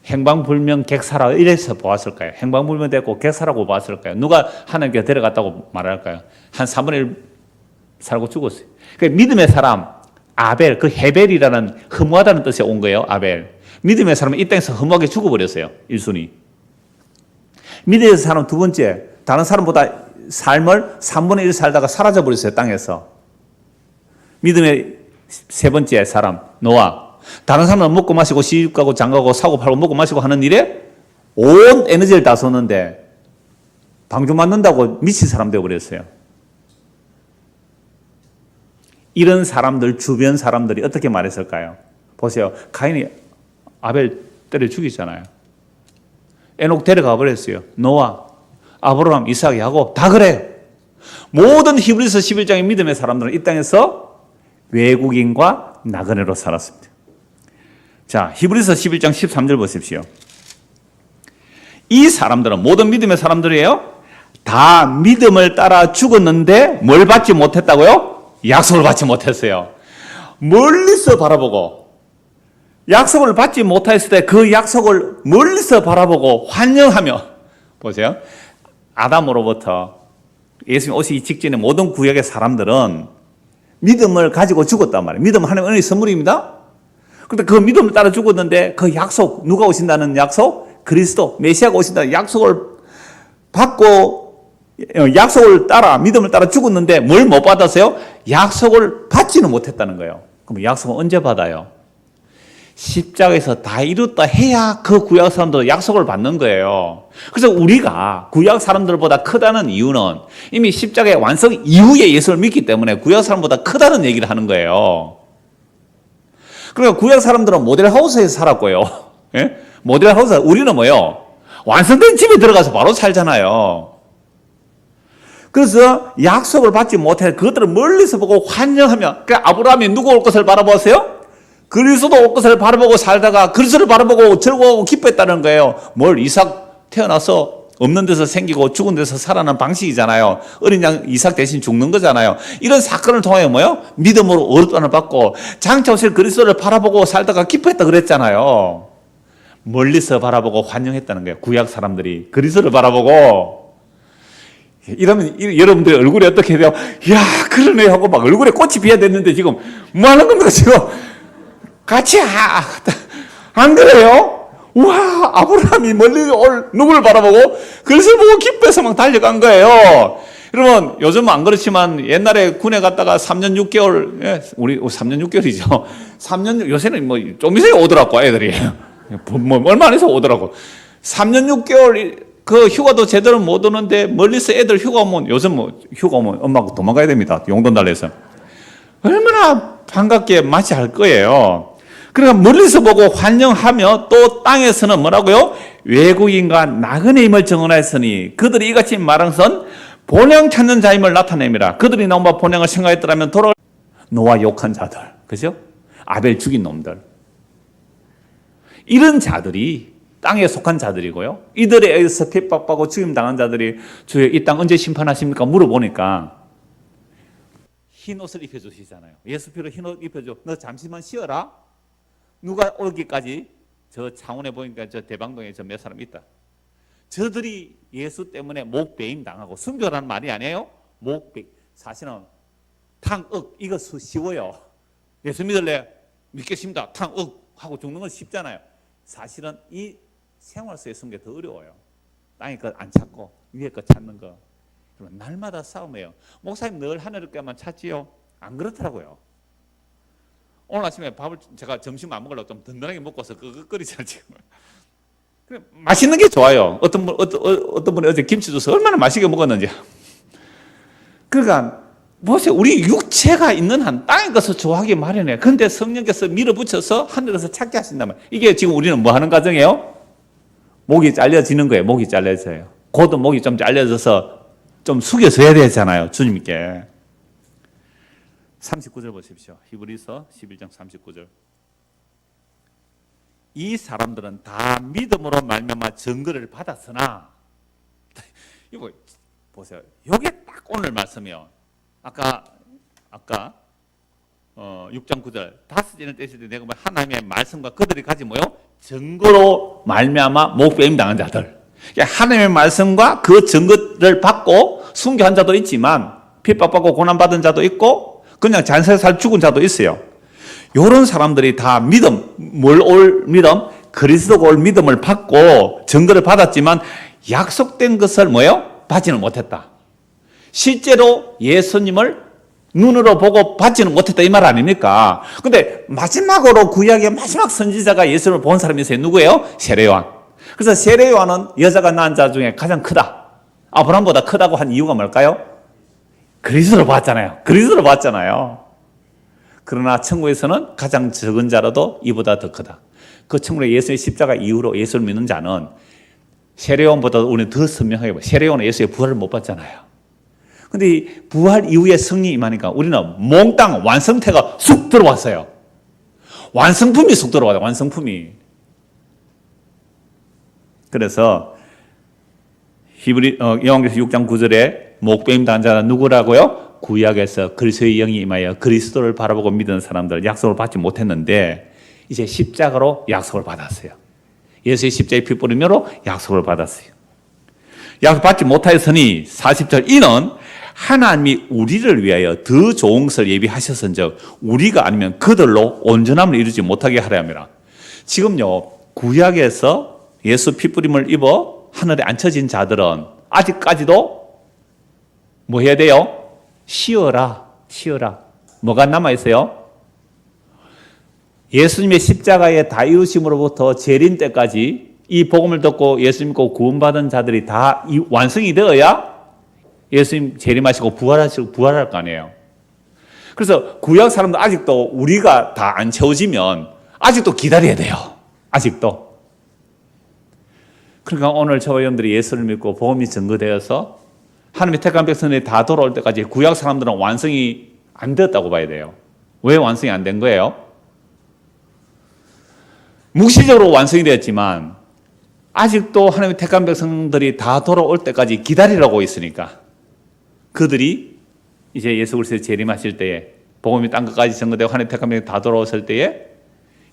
행방불명 객사라 이래서 보았을까요? 행방불명 됐고 객사라고 보았을까요? 누가 하나님께 데려갔다고 말할까요? 한 3분의 1 살고 죽었어요. 그러니까 믿음의 사람 아벨, 그 헤벨이라는 허무하다는 뜻에 온 거예요. 아벨. 믿음의 사람은 이 땅에서 허무하게 죽어버렸어요. 1순위. 믿음의 사람 두 번째, 다른 사람보다 삶을 3분의 1 살다가 사라져버렸어요. 땅에서. 믿음의 세 번째 사람 노아. 다른 사람은 먹고 마시고 시집 가고 장가고 사고 팔고 먹고 마시고 하는 일에 온 에너지를 다 쏟는데 방주 맞는다고 미친 사람 되어버렸어요. 이런 사람들, 주변 사람들이 어떻게 말했을까요? 보세요. 가인이 아벨 때려 죽이잖아요. 에녹 데려가 버렸어요. 노아, 아브라함, 이삭, 야곱 다 그래. 모든 히브리서 11장의 믿음의 사람들은 이 땅에서 외국인과 나그네로 살았습니다. 자, 히브리서 11장 13절 보십시오. 이 사람들은 모든 믿음의 사람들이에요. 다 믿음을 따라 죽었는데 뭘 받지 못했다고요? 약속을 받지 못했어요. 멀리서 바라보고 약속을 받지 못했을 때 그 약속을 멀리서 바라보고 환영하며 보세요. 아담으로부터 예수님 오시기 직전에 모든 구약의 사람들은 믿음을 가지고 죽었단 말이에요. 믿음은 하나님의 은혜의 선물입니다. 그런데 그 믿음을 따라 죽었는데 그 약속, 누가 오신다는 약속? 그리스도, 메시아가 오신다는 약속을 받고 약속을 따라 믿음을 따라 죽었는데 뭘 못 받았어요? 약속을 받지는 못했다는 거예요. 그럼 약속은 언제 받아요? 십자가에서 다 이뤘다 해야 그 구약 사람들 약속을 받는 거예요. 그래서 우리가 구약 사람들보다 크다는 이유는 이미 십자가의 완성 이후에 예수를 믿기 때문에 구약 사람보다 크다는 얘기를 하는 거예요. 그러니까 구약 사람들은 모델하우스에서 살았고요. 예? 모델하우스, 우리는 뭐예요? 완성된 집에 들어가서 바로 살잖아요. 그래서 약속을 받지 못해 그것들을 멀리서 보고 환영하며, 그러니까 아브라함이 누구 올 것을 바라보았어요? 그리스도 올 것을 바라보고 살다가 그리스도를 바라보고 즐거워하고 기뻐했다는 거예요. 뭘 이삭 태어나서 없는 데서 생기고 죽은 데서 살아난 방식이잖아요. 어린 양 이삭 대신 죽는 거잖아요. 이런 사건을 통하여 뭐요? 믿음으로 어렵단을 받고 장차 오실 그리스도를 바라보고 살다가 기뻐했다 그랬잖아요. 멀리서 바라보고 환영했다는 거예요. 구약 사람들이 그리스도를 바라보고. 이러면 여러분들 얼굴이 어떻게 돼요? 야, 그러네 하고 막 얼굴에 꽃이 피어야 됐는데 지금 뭐 하는 겁니까 지금? 같이 안 그래요? 와, 아브라함이 멀리 올 누구를 바라보고 그것을 보고 기뻐해서 막 달려간 거예요. 여러분, 요즘은 안 그렇지만 옛날에 군에 갔다가 3년 6개월, 예, 우리 3년 6개월이죠. 3년, 요새는 뭐 좀 있어야 오더라고, 애들이. 뭐 얼마 안 해서 오더라고. 3년 6개월 그 휴가도 제대로 못 오는데 멀리서 애들 휴가 오면 요즘 뭐 휴가 오면 엄마가 도망가야 됩니다. 용돈 달래서. 얼마나 반갑게 맞이할 거예요. 그러니까 멀리서 보고 환영하며 또 땅에서는 뭐라고요? 외국인과 나그네 임을 증언하였으니 그들이 이같이 말한선 본향 찾는 자임을 나타냅니다. 그들이 나온바 본향을 생각했더라면 돌아올 노아 욕한 자들, 그죠? 아벨 죽인 놈들, 이런 자들이 땅에 속한 자들이고요. 이들에 의해서 핍박받고 죽임당한 자들이 주여 이 땅 언제 심판하십니까? 물어보니까 흰 옷을 입혀주시잖아요. 예수 피로 흰 옷 입혀줘. 너 잠시만 쉬어라. 누가 오기까지 저 창원에 보니까 저 대방동에 저 몇 사람 있다. 저들이 예수 때문에 목배임 당하고 순교라는 말이 아니에요. 목배 사실은 탕억 이거 쉬워요. 예수 믿을래? 믿겠습니다. 탕억 하고 죽는 건 쉽잖아요. 사실은 이 생활 속에 숨는 게 더 어려워요. 땅에 것 안 찾고 위에 것 찾는 거. 날마다 싸움이에요. 목사님 늘 하늘을 것만 찾지요? 안 그렇더라고요. 오늘 아침에 밥을 제가 점심 안 먹으려고 좀 든든하게 먹고서 끄끄거리잖아요 지금. 맛있는 게 좋아요. 어떤 분이 어제 김치 줘서 얼마나 맛있게 먹었는지. 그러니까 보세요. 우리 육체가 있는 한 땅의 것을 좋아하기 마련해. 그런데 성령께서 밀어붙여서 하늘에서 찾게 하신다면 이게 지금 우리는 뭐 하는 과정이에요? 목이 잘려지는 거예요. 목이 잘려져요. 곧은 목이 좀 잘려져서 좀 숙여져야 되잖아요. 주님께. 39절 보십시오. 히브리서 11장 39절. 이 사람들은 다 믿음으로 말미암아 증거를 받았으나 이거 보세요. 이게 딱 오늘 말씀이요. 아까 6장 9절 다스지는 때실 때 내가 하나님의 말씀과 그들이 가진 뭐요? 증거로 말미암아 목배임 당한 자들. 하나님의 말씀과 그 증거를 받고 순교한 자도 있지만 핍박받고 고난받은 자도 있고 그냥 잔세살 죽은 자도 있어요. 이런 사람들이 다 믿음, 뭘 올 믿음? 그리스도가 올 믿음을 받고 증거를 받았지만 약속된 것을 뭐예요? 받지는 못했다. 실제로 예수님을 눈으로 보고 받지는 못했다 이 말 아닙니까? 근데 마지막으로 구약의 마지막 선지자가 예수님을 본 사람이 있어요. 누구예요? 세례요한. 그래서 세례요한은 여자가 낳은 자 중에 가장 크다. 아브라함보다 크다고 한 이유가 뭘까요? 그리스도를 봤잖아요. 그리스도를 봤잖아요. 그러나 천국에서는 가장 적은 자라도 이보다 더 크다. 그 천국의 예수의 십자가 이후로 예수를 믿는 자는 세례요한보다 우리는 더 선명하게 봐요. 세례요한은 예수의 부활을 못 봤잖아요. 근데 이 부활 이후에 성령이 임하니까 우리는 몽땅 완성태가 쑥 들어왔어요. 완성품이 쑥 들어와요. 완성품이. 그래서 요한계시록 6장 9절에 목배임 당한 자는 누구라고요? 구약에서 그리스도의 영이 임하여 그리스도를 바라보고 믿는 사람들 약속을 받지 못했는데 이제 십자가로 약속을 받았어요. 예수의 십자가의 피 뿌림으로 약속을 받았어요. 약속 받지 못하였으니 40절 이는 하나님이 우리를 위하여 더 좋은 것을 예비하셨은즉 우리가 아니면 그들로 온전함을 이루지 못하게 하려 합니다. 지금요 구약에서 예수 피 뿌림을 입어 하늘에 앉혀진 자들은 아직까지도 뭐 해야 돼요? 쉬어라. 뭐가 남아있어요? 예수님의 십자가의 다 이루심으로부터 재림 때까지 이 복음을 듣고 예수 믿고 구원받은 자들이 다 완성이 되어야 예수님 재림하시고 부활할 거 아니에요. 그래서 구약 사람들 아직도 우리가 다 안 채워지면 아직도 기다려야 돼요. 아직도. 그러니까 오늘 저와 여러분들이 예수를 믿고 복음이 증거되어서 하나님의 택한 백성들이 다 돌아올 때까지 구약 사람들은 완성이 안 되었다고 봐야 돼요. 왜 완성이 안 된 거예요? 묵시적으로 완성이 되었지만 아직도 하나님의 택한 백성들이 다 돌아올 때까지 기다리라고 있으니까 그들이 이제 예수 그리스도 재림하실 때에 복음이 땅 끝까지 전거되고 하나님의 택한 백성이 다 돌아왔을 때에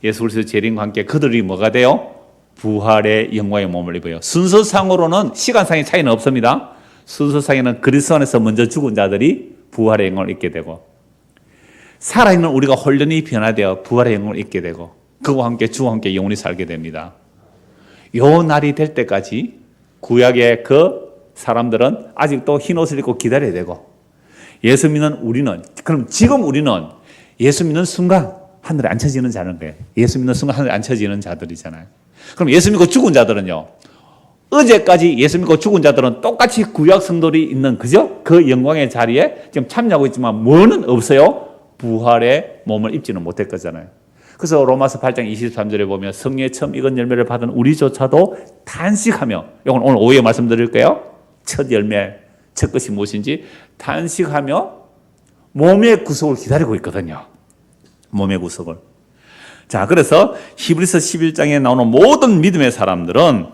예수 그리스도 재림과 함께 그들이 뭐가 돼요? 부활의 영광의 몸을 입어요. 순서상으로는 시간상의 차이는 없습니다. 순서상에는 그리스도 안에서 먼저 죽은 자들이 부활의 영광을 입게 되고 살아있는 우리가 홀연히 변화되어 부활의 영광을 입게 되고 그와 함께 주와 함께 영원히 살게 됩니다. 요 날이 될 때까지 구약의 그 사람들은 아직도 흰 옷을 입고 기다려야 되고 예수 믿는 우리는 그럼 지금 우리는 예수 믿는 순간 하늘에 앉혀지는 자는 거예요. 예수 믿는 순간 하늘에 앉혀지는 자들이잖아요. 그럼 예수 믿고 죽은 자들은요. 어제까지 예수 믿고 죽은 자들은 똑같이 구약 성도들이 있는 그죠? 그 영광의 자리에 지금 참여하고 있지만 뭐는 없어요? 부활의 몸을 입지는 못할 거잖아요. 그래서 로마서 8장 23절에 보면 성령의 처음 익은 열매를 받은 우리조차도 탄식하며 이건 오늘 오후에 말씀드릴게요. 첫 열매, 첫 것이 무엇인지 탄식하며 몸의 구속을 기다리고 있거든요. 몸의 구속을. 자, 그래서 히브리서 11장에 나오는 모든 믿음의 사람들은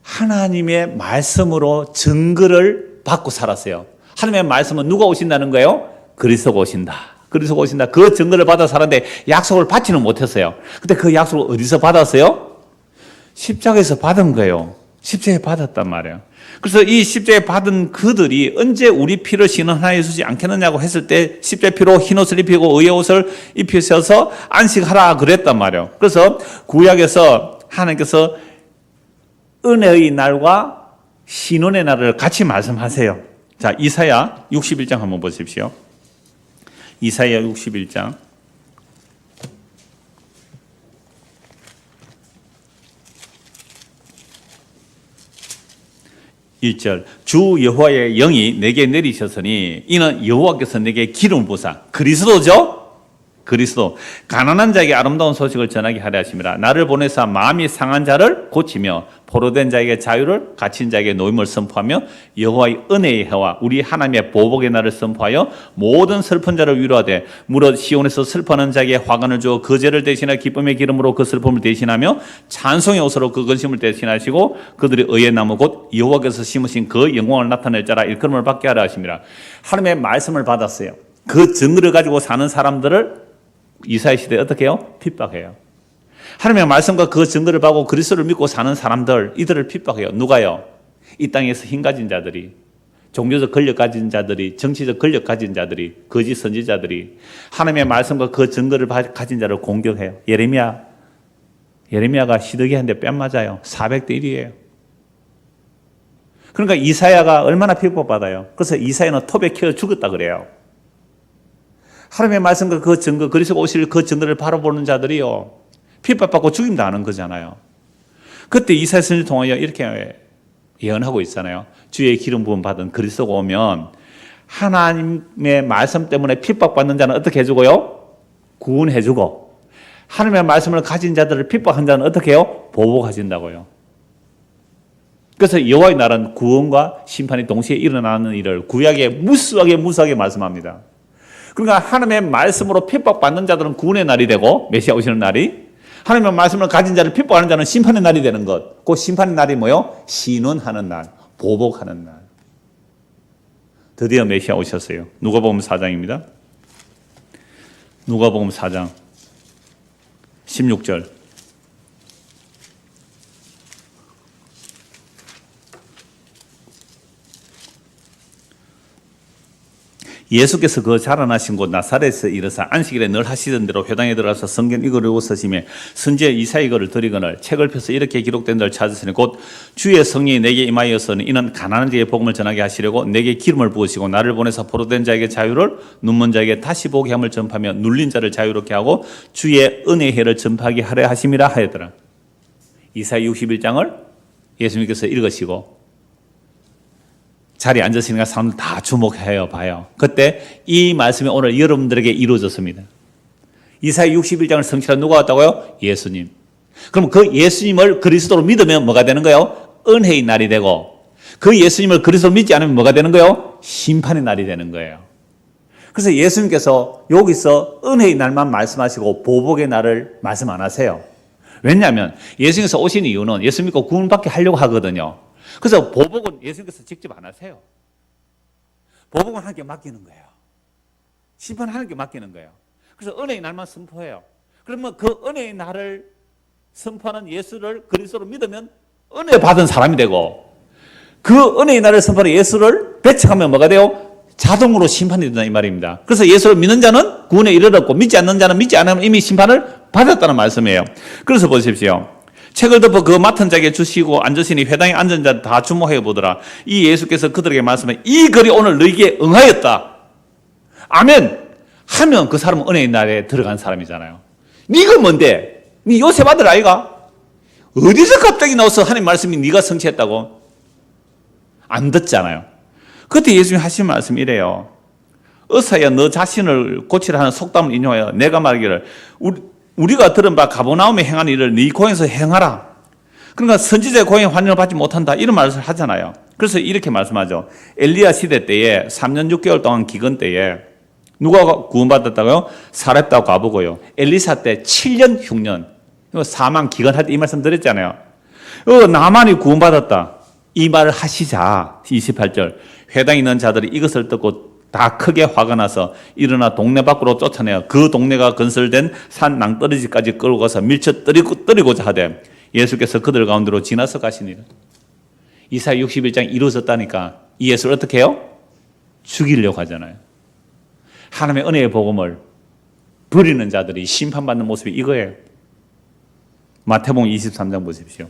하나님의 말씀으로 증거를 받고 살았어요. 하나님의 말씀은 누가 오신다는 거예요? 그리스도가 오신다. 그리스도가 오신다. 그 증거를 받아 살았는데 약속을 받지는 못했어요. 근데 그 약속을 어디서 받았어요? 십자가에서 받은 거예요. 십자가에 받았단 말이에요. 그래서 이 십자가에 받은 그들이 언제 우리 피를 신원하여 주지 않겠느냐고 했을 때 십자가의 피로 흰옷을 입히고 의의 옷을 입히셔서 안식하라 그랬단 말이에요. 그래서 구약에서 하나님께서 은혜의 날과 신원의 날을 같이 말씀하세요. 자, 이사야 61장 한번 보십시오. 이사야 61장 1절 주 여호와의 영이 내게 내리셨으니 이는 여호와께서 내게 기름 부사 그리스도죠? 그리스도 가난한 자에게 아름다운 소식을 전하게 하려 하심이라. 나를 보내사 마음이 상한 자를 고치며 포로된 자에게 자유를 갇힌 자에게 노임을 선포하며 여호와의 은혜의 해와 우리 하나님의 보복의 날을 선포하여 모든 슬픈 자를 위로하되 무릇 시온에서 슬퍼하는 자에게 화관을 주어 그 죄를 대신하여 기쁨의 기름으로 그 슬픔을 대신하며 찬송의 옷으로 그 근심을 대신하시고 그들의 의의 나무 곧 여호와께서 심으신 그 영광을 나타낼 자라 일컬음을 받게 하려 하심이라. 하나님의 말씀을 받았어요. 그 증거를 가지고 사는 사람들을 이사야 시대에 어떻게 해요? 핍박해요. 하나님의 말씀과 그 증거를 받고 그리스도를 믿고 사는 사람들, 이들을 핍박해요. 누가요? 이 땅에서 힘 가진 자들이, 종교적 권력 가진 자들이, 정치적 권력 가진 자들이, 거짓 선지자들이 하나님의 말씀과 그 증거를 가진 자를 공격해요. 예레미야가 시드기한테 뺨 맞아요. 400대 1이에요. 그러니까 이사야가 얼마나 핍박받아요. 그래서 이사야는 톱에 키워 죽었다 그래요. 하나님의 말씀과 그 증거, 그리스도가 오실 그 증거를 바라보는 자들이요, 핍박받고 죽임당하는 거잖아요. 그때 이사야 선지를 통하여 이렇게 예언하고 있잖아요. 주의 기름 부음 받은 그리스도가 오면 하나님의 말씀 때문에 핍박받는 자는 어떻게 해주고요? 구원해주고, 하나님의 말씀을 가진 자들을 핍박한 자는 어떻게 해요? 보복하신다고요. 그래서 여호와의 날은 구원과 심판이 동시에 일어나는 일을 구약에 무수하게 말씀합니다. 그러니까 하나님의 말씀으로 핍박받는 자들은 구원의 날이 되고 메시아 오시는 날이, 하나님의 말씀을 가진 자를 핍박하는 자는 심판의 날이 되는 것. 그 심판의 날이 뭐요? 신원하는 날, 보복하는 날. 드디어 메시아 오셨어요. 누가복음 4장입니다. 누가복음 4장 16절. 예수께서 그 자라나신 곳 나사렛에서 이르사 안식일에 늘 하시던 대로 회당에 들어가서 성경 읽으려고 서심에 선지자 이사야 글을 드리거늘 책을 펴서 이렇게 기록된 들 찾으시니 곧 주의 성령이 내게 임하였으니 이는 가난한 자에게 복음을 전하게 하시려고 내게 기름을 부으시고 나를 보내서 포로된 자에게 자유를, 눈먼 자에게 다시 보게 함을 전파하며 눌린 자를 자유롭게 하고 주의 은혜의 해를 전파하게 하려 하심이라 하였더라. 이사야 61장을 예수님께서 읽으시고 자리에 앉으시니까 사람들 다 주목해요, 봐요. 그때 이 말씀이 오늘 여러분들에게 이루어졌습니다. 이사야 61장을 성취한 누가 왔다고요? 예수님. 그럼 그 예수님을 그리스도로 믿으면 뭐가 되는 거예요? 은혜의 날이 되고, 그 예수님을 그리스도로 믿지 않으면 뭐가 되는 거예요? 심판의 날이 되는 거예요. 그래서 예수님께서 여기서 은혜의 날만 말씀하시고 보복의 날을 말씀 안 하세요. 왜냐하면 예수님께서 오신 이유는 예수 믿고 구원받게 하려고 하거든요. 그래서 보복은 예수님께서 직접 안 하세요. 보복은 하나님께 맡기는 거예요. 심판 하나님께 맡기는 거예요. 그래서 은혜의 날만 선포해요. 그러면 그 은혜의 날을 선포하는 예수를 그리스도로 믿으면 은혜 받은 사람이 되고, 그 은혜의 날을 선포하는 예수를 배척하면 뭐가 돼요? 자동으로 심판이 된다 이 말입니다. 그래서 예수를 믿는 자는 구원에 이르렀고 믿지 않는 자는 믿지 않으면 이미 심판을 받았다는 말씀이에요. 그래서 보십시오. 책을 덮어 그 맡은 자에게 주시고 앉으시니 회당에 앉은 자를 다 주목해 보더라. 이 예수께서 그들에게 말씀해 이 글이 오늘 너희에게 응하였다. 아멘 하면 그 사람은 은혜의 날에 들어간 사람이잖아요. 네가 뭔데? 네 요셉 아들 아이가? 어디서 갑자기 나와서 하나님 말씀이 네가 성취했다고? 안 듣잖아요. 그때 예수님이 하신 말씀이 이래요. 어서야 너 자신을 고치라 하는 속담을 인용하여 내가 말하기를 우리가 들은 바 가버나움에 행한 일을 네 고향에서 행하라. 그러니까 선지자의 고향에 환영을 받지 못한다 이런 말을 하잖아요. 그래서 이렇게 말씀하죠. 엘리야 시대 때에 3년 6개월 동안 기근 때에 누가 구원받았다고요? 사렙다고 가보고요. 엘리사 때 7년 흉년 사망 기근할 때 이 말씀 드렸잖아요. 나만이 구원받았다 이 말을 하시자 28절 회당에 있는 자들이 이것을 듣고 다 크게 화가 나서 일어나 동네 밖으로 쫓아내어 그 동네가 건설된 산 낭떠러지까지 끌고 가서 밀쳐 때리고자 하되 예수께서 그들 가운데로 지나서 가시니라. 이사야 61장 이루어졌다니까 이 예수를 어떻게 해요? 죽이려고 하잖아요. 하나님의 은혜의 복음을 버리는 자들이 심판받는 모습이 이거예요. 마태복음 23장 보십시오.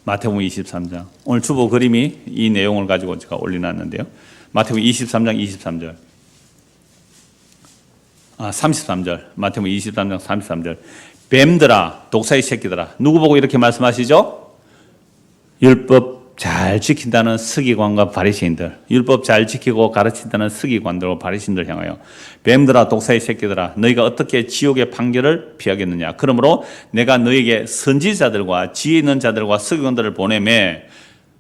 마태복음 23장. 오늘 주보 그림이 이 내용을 가지고 제가 올려놨는데요. 마태복음 23장 23절. 33절. 마태복음 23장 33절. 뱀들아, 독사의 새끼들아. 누구 보고 이렇게 말씀하시죠? 율법 잘 지킨다는 서기관과 바리새인들, 율법 잘 지키고 가르친다는 서기관들과 바리새인들 향하여 뱀들아 독사의 새끼들아 너희가 어떻게 지옥의 판결을 피하겠느냐. 그러므로 내가 너희에게 선지자들과 지혜 있는 자들과 서기관들을 보내매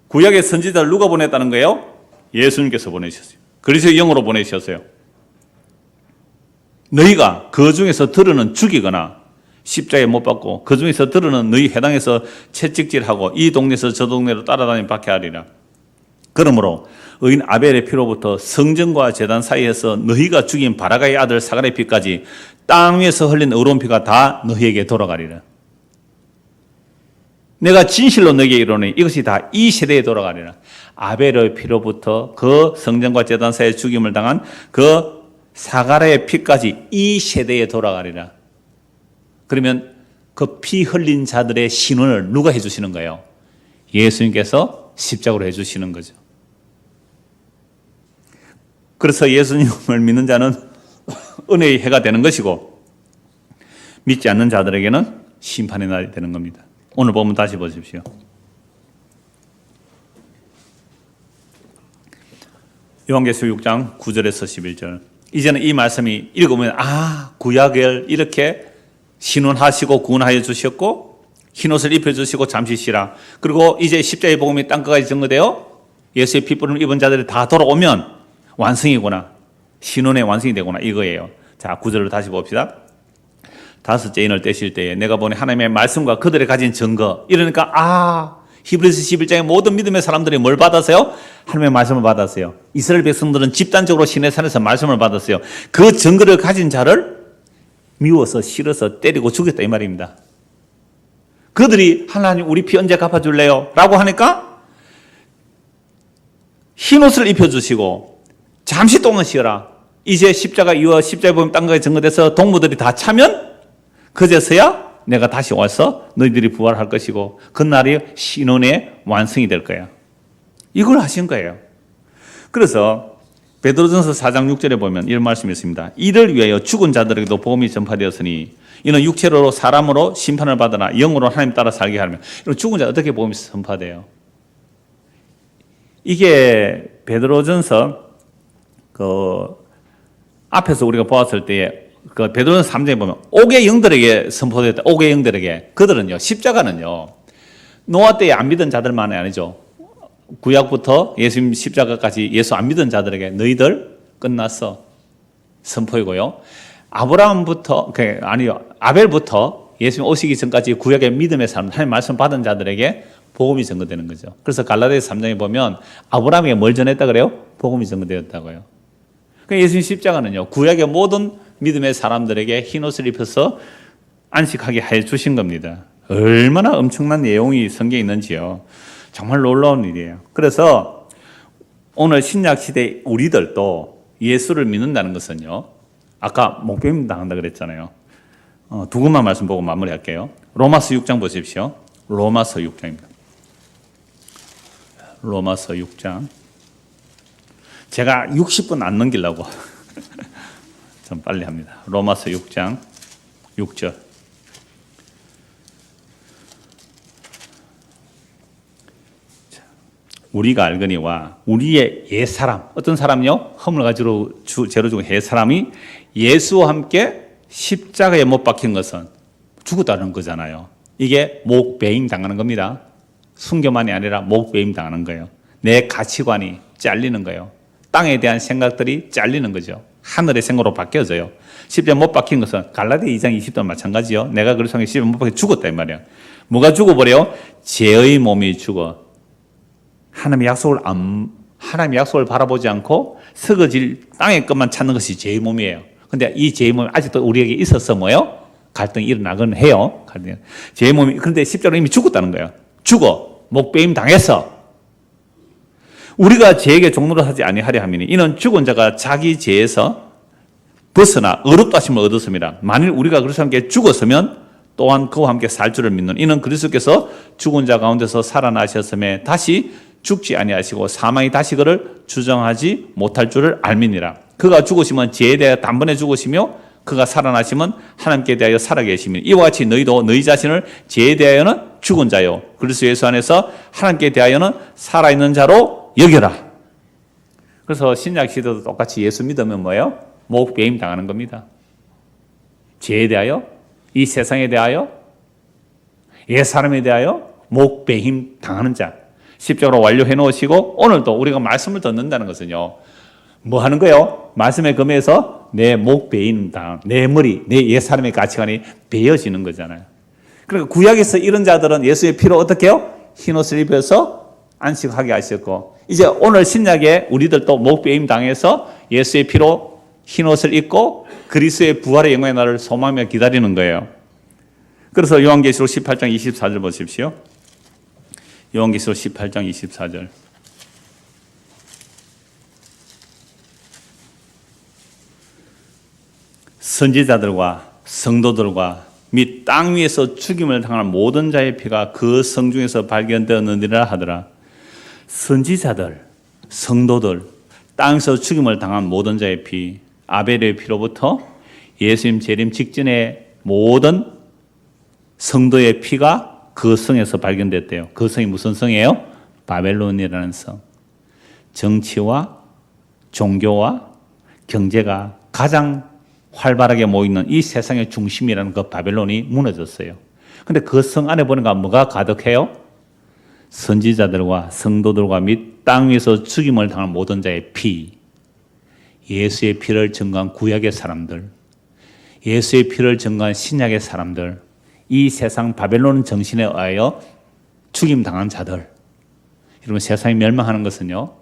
구약의 선지자를 누가 보냈다는 거예요? 예수님께서 보내셨어요. 그리스도의 영으로 보내셨어요. 너희가 그 중에서 들으는 죽이거나 십자가에 못 박고 그 중에서 들으는 너희 회당에서 채찍질하고 이 동네에서 저 동네로 따라다니며 박해하리라. 그러므로 의인 아벨의 피로부터 성전과 제단 사이에서 너희가 죽인 바라가의 아들 사갈의 피까지 땅 위에서 흘린 의로운 피가 다 너희에게 돌아가리라. 내가 진실로 너희에게 이르노니 이것이 다 이 세대에 돌아가리라. 아벨의 피로부터 그 성전과 제단 사이에 죽임을 당한 그 사갈의 피까지 이 세대에 돌아가리라. 그러면 그 피 흘린 자들의 신원을 누가 해주시는 거예요? 예수님께서 십자가로 해주시는 거죠. 그래서 예수님을 믿는 자는 은혜의 해가 되는 것이고 믿지 않는 자들에게는 심판의 날이 되는 겁니다. 오늘 보면 다시 보십시오. 요한계시록 6장 9절에서 11절. 이제는 이 말씀이 읽으면 구약을 이렇게 신원하시고 구원하여 주셨고 흰옷을 입혀주시고 잠시 쉬라. 그리고 이제 십자가의 복음이 땅끝까지 증거되어 예수의 핏부름을 입은 자들이 다 돌아오면 완성이구나. 신원의 완성이 되구나 이거예요. 자 9절을 다시 봅시다. 다섯째 인을 떼실 때에 내가 보니 하나님의 말씀과 그들이 가진 증거. 이러니까 히브리서 11장의 모든 믿음의 사람들이 뭘 받았어요? 하나님의 말씀을 받았어요. 이스라엘 백성들은 집단적으로 시내산에서 말씀을 받았어요. 그 증거를 가진 자를 미워서 싫어서 때리고 죽였다 이 말입니다. 그들이 하나님 우리 피 언제 갚아줄래요? 라고 하니까 흰옷을 입혀주시고 잠시 동안 쉬어라. 이제 십자가 이와 십자가의 복음이 땅까지 증거돼서 동무들이 다 차면 그제서야 내가 다시 와서 너희들이 부활할 것이고 그날이 신혼의 완성이 될 거야. 이걸 하신 거예요. 그래서 베드로전서 4장 6절에 보면 이런 말씀이 있습니다. 이를 위하여 죽은 자들에게도 복음이 전파되었으니 이는 육체로 사람으로 심판을 받으나 영으로 하나님 따라 살게 하면 이런 죽은 자 어떻게 복음이 전파돼요? 이게 베드로전서 앞에서 우리가 보았을 때에 베드로전서 3장에 보면 옥의 영들에게 선포됐다. 옥의 영들에게. 그들은요 십자가는요 노아 때에 안 믿은 자들만이 아니죠. 구약부터 예수님 십자가까지 예수 안 믿은 자들에게 너희들 끝났어 선포이고요. 아벨부터 예수님 오시기 전까지 구약의 믿음의 사람, 하나님 말씀 받은 자들에게 복음이 전거되는 거죠. 그래서 갈라디아서 3장에 보면 아브라함에게 뭘 전했다 그래요? 복음이 전거되었다고요. 그러니까 예수님 십자가는요, 구약의 모든 믿음의 사람들에게 흰옷을 입혀서 안식하게 해 주신 겁니다. 얼마나 엄청난 내용이 성경에 있는지요. 정말 놀라운 일이에요. 그래서 오늘 신약 시대 우리들도 예수를 믿는다는 것은요, 아까 목배임 당한다 그랬잖아요. 두 군만 말씀 보고 마무리할게요. 로마서 6장 보십시오. 로마서 6장입니다. 로마서 6장. 제가 60분 안 넘기려고 좀 빨리 합니다. 로마서 6장 6절. 우리가 알거니와 우리의 옛사람, 어떤 사람요? 허물 가지로 죄로 죽은 옛사람이 예수와 함께 십자가에 못 박힌 것은 죽었다는 거잖아요. 이게 목배임 당하는 겁니다. 순교만이 아니라 목배임 당하는 거예요. 내 가치관이 잘리는 거예요. 땅에 대한 생각들이 잘리는 거죠. 하늘의 생각으로 바뀌어져요. 십자가에 못 박힌 것은 갈라디아 2장 20절 마찬가지요. 내가 그리스도의 십자가에 못 박혀 죽었다 이 말이야. 뭐가 죽어버려요? 죄의 몸이 죽어. 하나님의 약속을 바라보지 않고 썩어질 땅의 것만 찾는 것이 죄의 몸이에요. 근데 이 죄의 몸이 아직도 우리에게 있어서 뭐예요? 갈등이 일어나곤 해요. 죄의 몸이, 그런데 십자가로 이미 죽었다는 거예요. 죽어. 목배임 당해서. 우리가 죄에게 종로를 하지 아니하려 하면 이는 죽은 자가 자기 죄에서 벗어나 의롭다 하심을 얻었습니다. 만일 우리가 그리스도와 함께 죽었으면 또한 그와 함께 살 줄을 믿는 이는 그리스도께서 죽은 자 가운데서 살아나셨음에 다시 죽지 아니하시고 사망이 다시 그를 주정하지 못할 줄을 알미니라. 그가 죽으시면 죄에 대하여 단번에 죽으시며 그가 살아나시면 하나님께 대하여 살아계시며 이와 같이 너희도 너희 자신을 죄에 대하여는 죽은 자요 그리스도 예수 안에서 하나님께 대하여는 살아있는 자로 여겨라. 그래서 신약 시대도 똑같이 예수 믿으면 뭐예요? 목배임 당하는 겁니다. 죄에 대하여, 이 세상에 대하여, 옛사람에 대하여 목배임 당하는 자. 십자가로 완료해 놓으시고 오늘도 우리가 말씀을 듣는다는 것은요, 뭐 하는 거예요? 말씀에 금해서 내 목 베이는 당, 내 머리, 내 옛사람의 가치관이 베어지는 거잖아요. 그러니까 구약에서 이런 자들은 예수의 피로 어떻게 해요? 흰옷을 입혀서 안식하게 하셨고, 이제 오늘 신약에 우리들도 목 베임 당해서 예수의 피로 흰옷을 입고 그리스도의 부활의 영광의 날을 소망하며 기다리는 거예요. 그래서 요한계시록 18장 24절 보십시오. 요한계시록 18장 24절. 선지자들과 성도들과 및 땅 위에서 죽임을 당한 모든 자의 피가 그 성 중에서 발견되었느니라 하더라. 선지자들, 성도들, 땅에서 죽임을 당한 모든 자의 피, 아벨의 피로부터 예수님 재림 직전의 모든 성도의 피가 그 성에서 발견됐대요. 그 성이 무슨 성이에요? 바벨론이라는 성. 정치와 종교와 경제가 가장 활발하게 모이는 이 세상의 중심이라는 그 바벨론이 무너졌어요. 근데 그 성 안에 보니까 뭐가 가득해요? 선지자들과 성도들과 및 땅 위에서 죽임을 당한 모든 자의 피, 예수의 피를 증거한 구약의 사람들, 예수의 피를 증거한 신약의 사람들, 이 세상 바벨론 정신에 의하여 죽임당한 자들. 여러분, 세상이 멸망하는 것은요,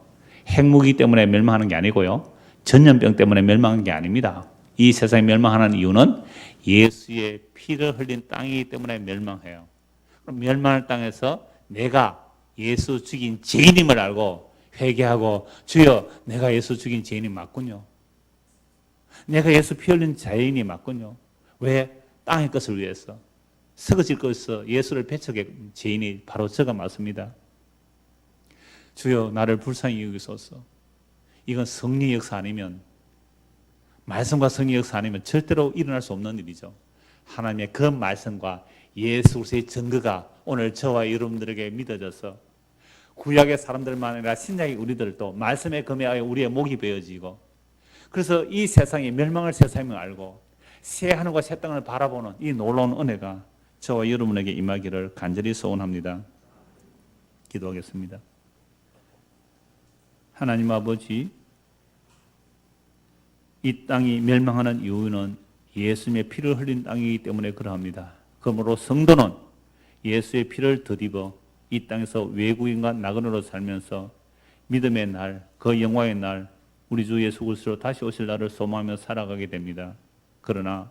핵무기 때문에 멸망하는 게 아니고요, 전염병 때문에 멸망하는 게 아닙니다. 이 세상이 멸망하는 이유는 예수의 피를 흘린 땅이기 때문에 멸망해요. 그럼 멸망할 땅에서 내가 예수 죽인 죄인임을 알고 회개하고, 주여, 내가 예수 죽인 죄인이 맞군요. 내가 예수 피 흘린 죄인이 맞군요. 왜? 땅의 것을 위해서, 썩어질 것에서 예수를 배척한 죄인이 바로 저가 맞습니다. 주여, 나를 불쌍히 여기소서. 이건 성령 역사 아니면, 말씀과 성령 역사 아니면 절대로 일어날 수 없는 일이죠. 하나님의 그 말씀과 예수 그리스도의 증거가 오늘 저와 여러분들에게 믿어져서 구약의 사람들만 아니라 신약의 우리들도 말씀의 금에 우리의 목이 베어지고, 그래서 이 세상이 멸망할 세상임을 알고 새 하늘과 새 땅을 바라보는 이 놀라운 은혜가 저와 여러분에게 임하기를 간절히 소원합니다. 기도하겠습니다. 하나님 아버지, 이 땅이 멸망하는 이유는 예수님의 피를 흘린 땅이기 때문에 그러합니다. 그러므로 성도는 예수의 피를 덧입어 이 땅에서 외국인과 나그네로 살면서 믿음의 날, 그 영광의 날, 우리 주 예수 그리스도로 다시 오실 날을 소망하며 살아가게 됩니다. 그러나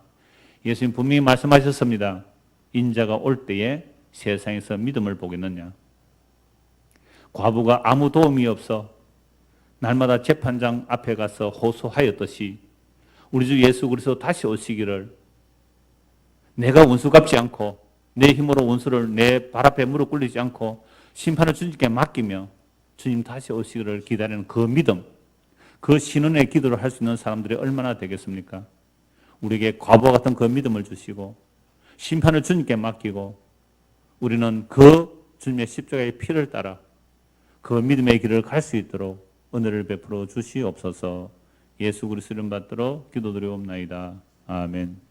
예수님 분명히 말씀하셨습니다. 인자가 올 때에 세상에서 믿음을 보겠느냐. 과부가 아무 도움이 없어 날마다 재판장 앞에 가서 호소하였듯이 우리 주 예수 그리스도 다시 오시기를 내가 원수 갚지 않고 내 힘으로 원수를 내 발 앞에 무릎 꿇리지 않고 심판을 주님께 맡기며 주님 다시 오시기를 기다리는 그 믿음, 그 신원의 기도를 할 수 있는 사람들이 얼마나 되겠습니까? 우리에게 과부와 같은 그 믿음을 주시고 심판을 주님께 맡기고 우리는 그 주님의 십자가의 피를 따라 그 믿음의 길을 갈 수 있도록 은혜를 베풀어 주시옵소서. 예수 그리스도 이름 받들어 기도드리옵나이다. 아멘.